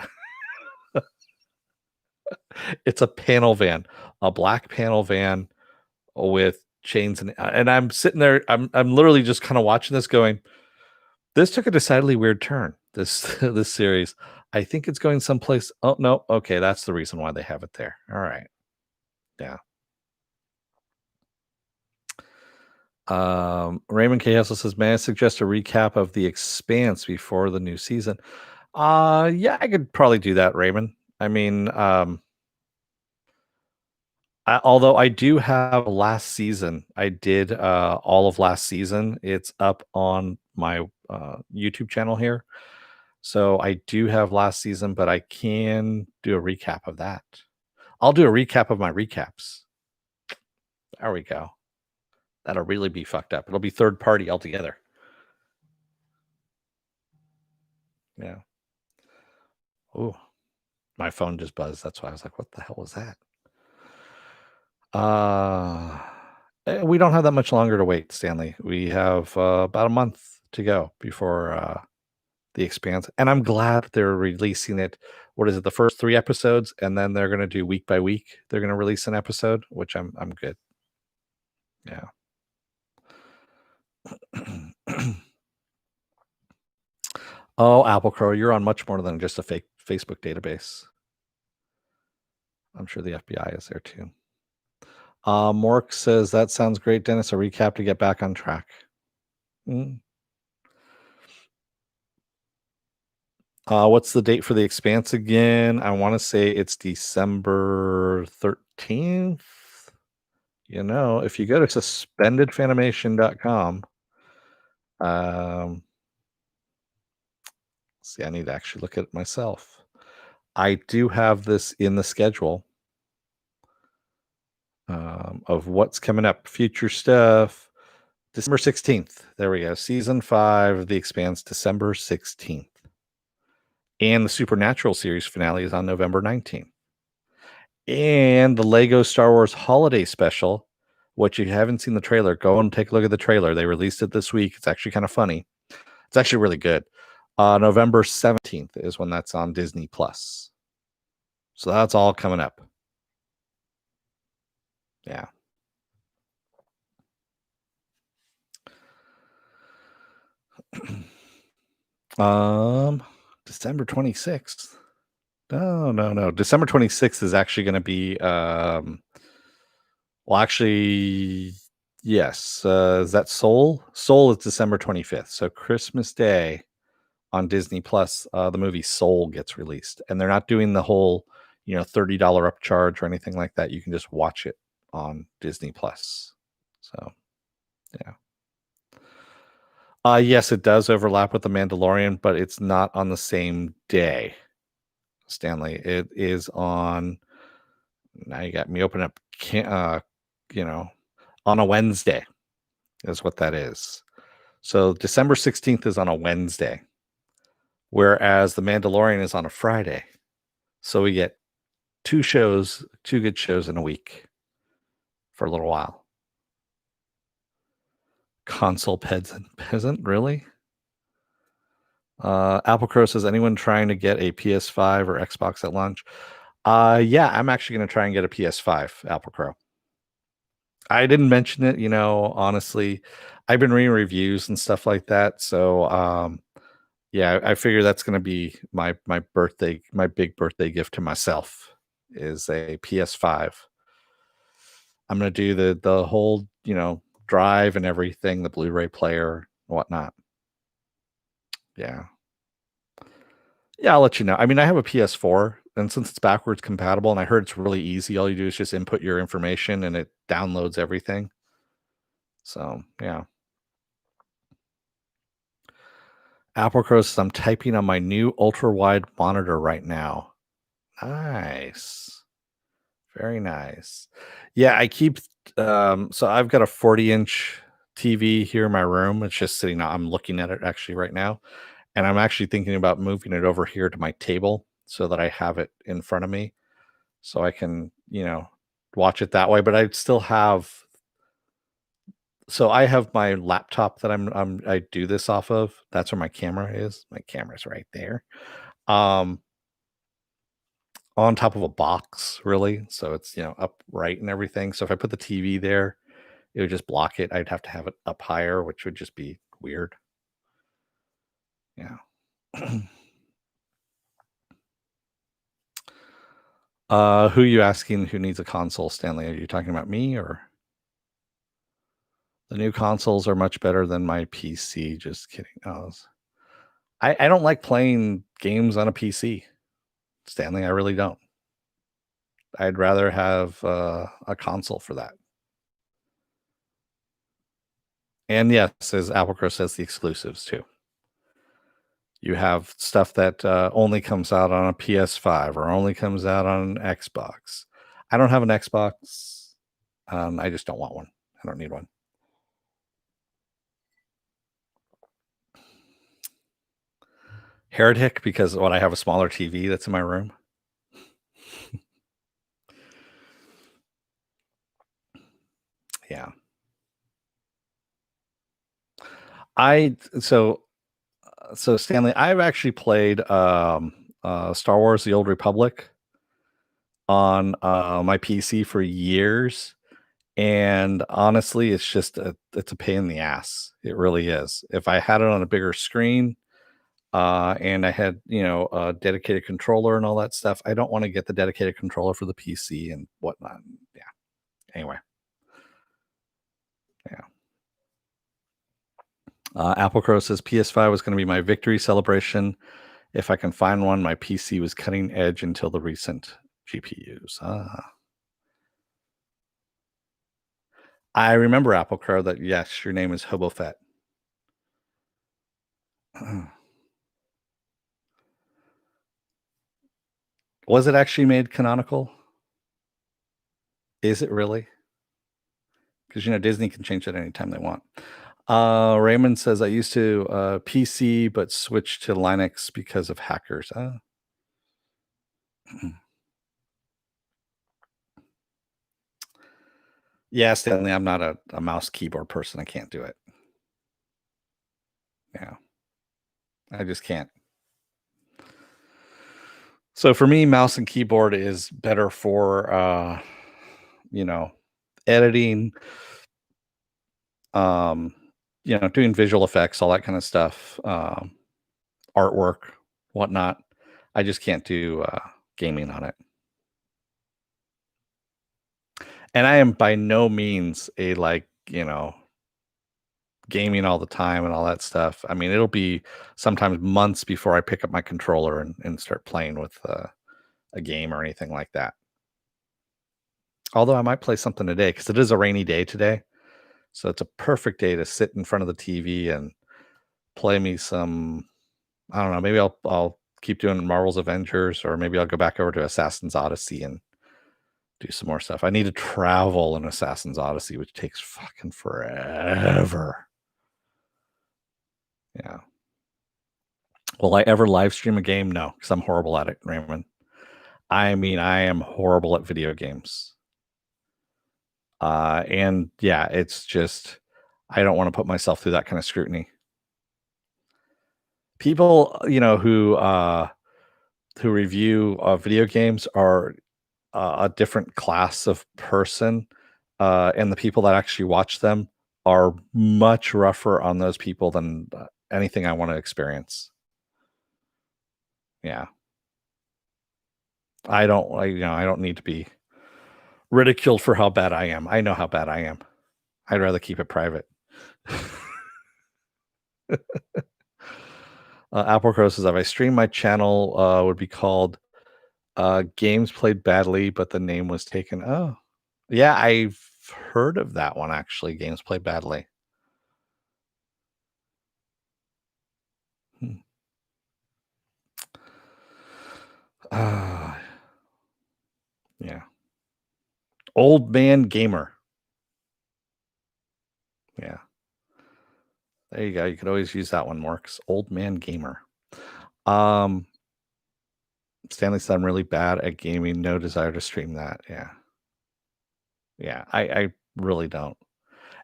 It's a panel van, a black panel van with chains and I'm sitting there. I'm literally just kind of watching this, going, this took a decidedly weird turn. This this series. I think it's going someplace. Oh no, okay, that's the reason why they have it there. All right, yeah. Raymond K. also says, may I suggest a recap of The Expanse before the new season? Yeah, I could probably do that, Raymond. I mean, although I do have last season, I did all of last season. It's up on my YouTube channel here. So I do have last season, but I can do a recap of that. I'll do a recap of my recaps. There we go. That'll really be fucked up. It'll be third party altogether. Yeah. Oh, my phone just buzzed. That's why I was like, what the hell was that? We don't have that much longer to wait, Stanley. We have about a month to go before The Expanse, and I'm glad they're releasing it. What is it? The first 3 episodes, and then they're gonna do week by week. They're gonna release an episode, which I'm good. Yeah. Oh, Apple Crow, you're on much more than just a fake Facebook database. I'm sure the FBI is there too. Mork says, "That sounds great, Dennis. A recap to get back on track." Mm. What's the date for The Expanse again? I want to say it's December 13th. You know, if you go to suspendedfanimation.com, see, I need to actually look at it myself. I do have this in the schedule of what's coming up, future stuff. December 16th. There we go. Season 5 of The Expanse, December 16th. And the Supernatural series finale is on November 19th. And the Lego Star Wars Holiday Special, which if you haven't seen the trailer, go and take a look at the trailer. They released it this week. It's actually kind of funny. It's actually really good. November 17th is when that's on Disney Plus. So that's all coming up. Yeah. December 26th. No. December 26th is actually going to be well, actually, yes. Is that Soul? Soul is December 25th. So Christmas Day on Disney Plus, the movie Soul gets released. And they're not doing the whole, $30 upcharge or anything like that. You can just watch it on Disney Plus. So, yeah. Yes, it does overlap with The Mandalorian, but it's not on the same day, Stanley. It is on, now you got me open up, on a Wednesday is what that is. So December 16th is on a Wednesday, whereas The Mandalorian is on a Friday. So we get two good shows in a week for a little while. Console peasant, really? Apple Crow says, anyone trying to get a PS5 or Xbox at launch? Yeah, I'm actually going to try and get a PS5, Apple Crow. I didn't mention it, honestly. I've been reading reviews and stuff like that. So, yeah, I figure that's going to be my big birthday gift to myself is a PS5. I'm going to do the whole, drive and everything, the Blu-ray player, whatnot. Yeah. Yeah, I'll let you know. I mean, I have a PS4, and since it's backwards compatible, and I heard it's really easy, all you do is just input your information and it downloads everything. So, yeah. Apple Crow says, I'm typing on my new ultra-wide monitor right now. Nice. Very nice. Yeah, I keep so I've got a 40-inch TV here in my room. It's just sitting, I'm looking at it actually right now. And I'm actually thinking about moving it over here to my table so that I have it in front of me so I can, watch it that way. But I still have, so I have my laptop that I do this off of. That's where my camera is. My camera's right there. On top of a box, really. So it's, upright and everything. So if I put the TV there, it would just block it. I'd have to have it up higher, which would just be weird. Yeah. Who are you asking who needs a console, Stanley? Are you talking about me or? The new consoles are much better than my PC. Just kidding. I don't like playing games on a PC, Stanley. I really don't. I'd rather have a console for that. And yes, as Apple Crow says, the exclusives too. You have stuff that only comes out on a PS5 or only comes out on an Xbox. I don't have an Xbox. I just don't want one. I don't need one. Heretic, because I have a smaller TV that's in my room. Yeah. So So Stanley, I've actually played Star Wars: The Old Republic on my PC for years, and honestly, it's a pain in the ass. It really is. If I had it on a bigger screen, and I had a dedicated controller and all that stuff, I don't want to get the dedicated controller for the PC and whatnot. Yeah. Anyway, yeah. Apple Crow says PS5 was going to be my victory celebration. If I can find one, my PC was cutting edge until the recent GPUs. I remember Apple Crow that, yes, your name is Hobo Fett. Was it actually made canonical? Is it really? Because Disney can change it anytime they want. Raymond says I used to PC but switched to Linux because of hackers. Yeah, Stanley, I'm not a mouse keyboard person. I can't do it. Yeah, I just can't. So for me, mouse and keyboard is better for editing, um, doing visual effects, all that kind of stuff, artwork, whatnot. I just can't do gaming on it. And I am by no means a gaming all the time and all that stuff. I mean, it'll be sometimes months before I pick up my controller and start playing with a game or anything like that. Although I might play something today because it is a rainy day today. So it's a perfect day to sit in front of the TV and play me some. I don't know. Maybe I'll keep doing Marvel's Avengers, or maybe I'll go back over to Assassin's Odyssey and do some more stuff. I need to travel in Assassin's Odyssey, which takes fucking forever. Yeah. Will I ever live stream a game? No, because I'm horrible at it, Raymond. I mean, I am horrible at video games. And yeah, it's just I don't want to put myself through that kind of scrutiny. People, who review video games are a different class of person, and the people that actually watch them are much rougher on those people than anything I want to experience. Yeah, I don't need to be ridiculed for how bad I am. I know how bad I am. I'd rather keep it private. Apple Crow says, if I stream my channel, would be called Games Played Badly, but the name was taken. Oh, yeah, I've heard of that one actually. Games Played Badly. Hmm. Yeah. Old Man Gamer. Yeah. There you go. You could always use that one, Marks. Old Man Gamer. Um, Stanley said I'm really bad at gaming. No desire to stream that. Yeah. Yeah. I really don't.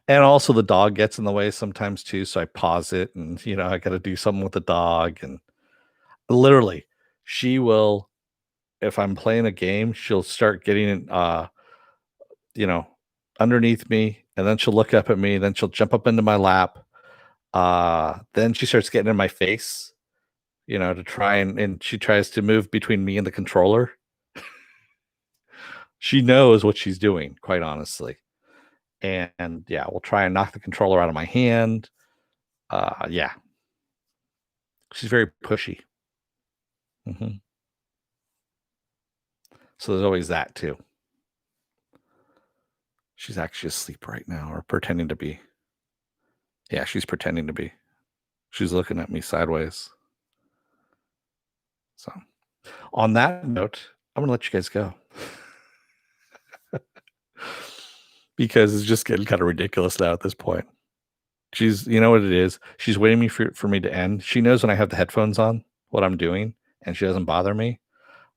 And also the dog gets in the way sometimes too. So I pause it and I gotta do something with the dog. And literally, she will, if I'm playing a game, she'll start getting you know, underneath me, and then she'll look up at me, then she'll jump up into my lap. Then she starts getting in my face, to try and she tries to move between me and the controller. She knows what she's doing, quite honestly. And yeah, we'll try and knock the controller out of my hand. Yeah. She's very pushy. Hmm. So there's always that too. She's actually asleep right now, or pretending to be. Yeah, she's pretending to be. She's looking at me sideways. So, on that note, I'm going to let you guys go because it's just getting kind of ridiculous now at this point. You know what it is? She's waiting for me to end. She knows when I have the headphones on what I'm doing, and she doesn't bother me.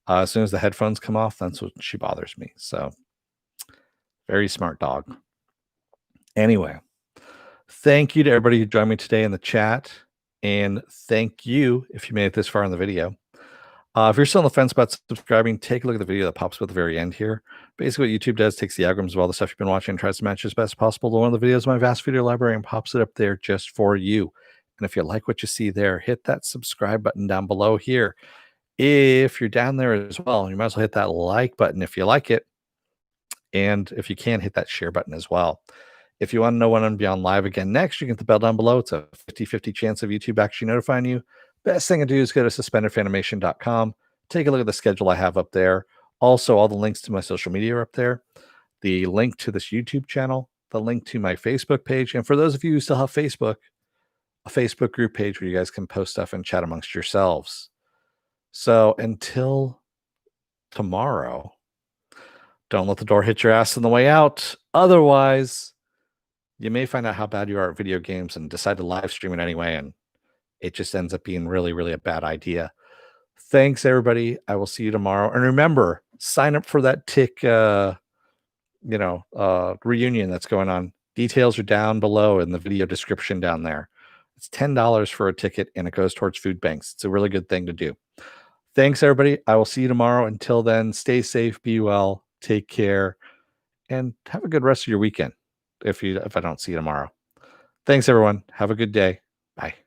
As soon as the headphones come off, that's when she bothers me. So, very smart dog. Anyway, thank you to everybody who joined me today in the chat. And thank you if you made it this far in the video. If you're still on the fence about subscribing, take a look at the video that pops up at the very end here. Basically, what YouTube does takes the algorithms of all the stuff you've been watching and tries to match as best as possible to one of the videos in my vast video library and pops it up there just for you. And if you like what you see there, hit that subscribe button down below here. If you're down there as well, you might as well hit that like button if you like it. And if you can, hit that share button as well. If you want to know when I'm going to be on live again next, you can hit the bell down below. It's a 50-50 chance of YouTube actually notifying you. Best thing to do is go to suspendedfanimation.com. Take a look at the schedule I have up there. Also, all the links to my social media are up there. The link to this YouTube channel, the link to my Facebook page. And for those of you who still have Facebook, a Facebook group page where you guys can post stuff and chat amongst yourselves. So until tomorrow, don't let the door hit your ass on the way out. Otherwise, you may find out how bad you are at video games and decide to live stream it anyway, and it just ends up being really, really a bad idea. Thanks, everybody. I will see you tomorrow. And remember, sign up for that Tick, reunion that's going on. Details are down below in the video description down there. It's $10 for a ticket, and it goes towards food banks. It's a really good thing to do. Thanks, everybody. I will see you tomorrow. Until then, stay safe, be well, take care, and have a good rest of your weekend if I don't see you tomorrow. Thanks, everyone. Have a good day. Bye.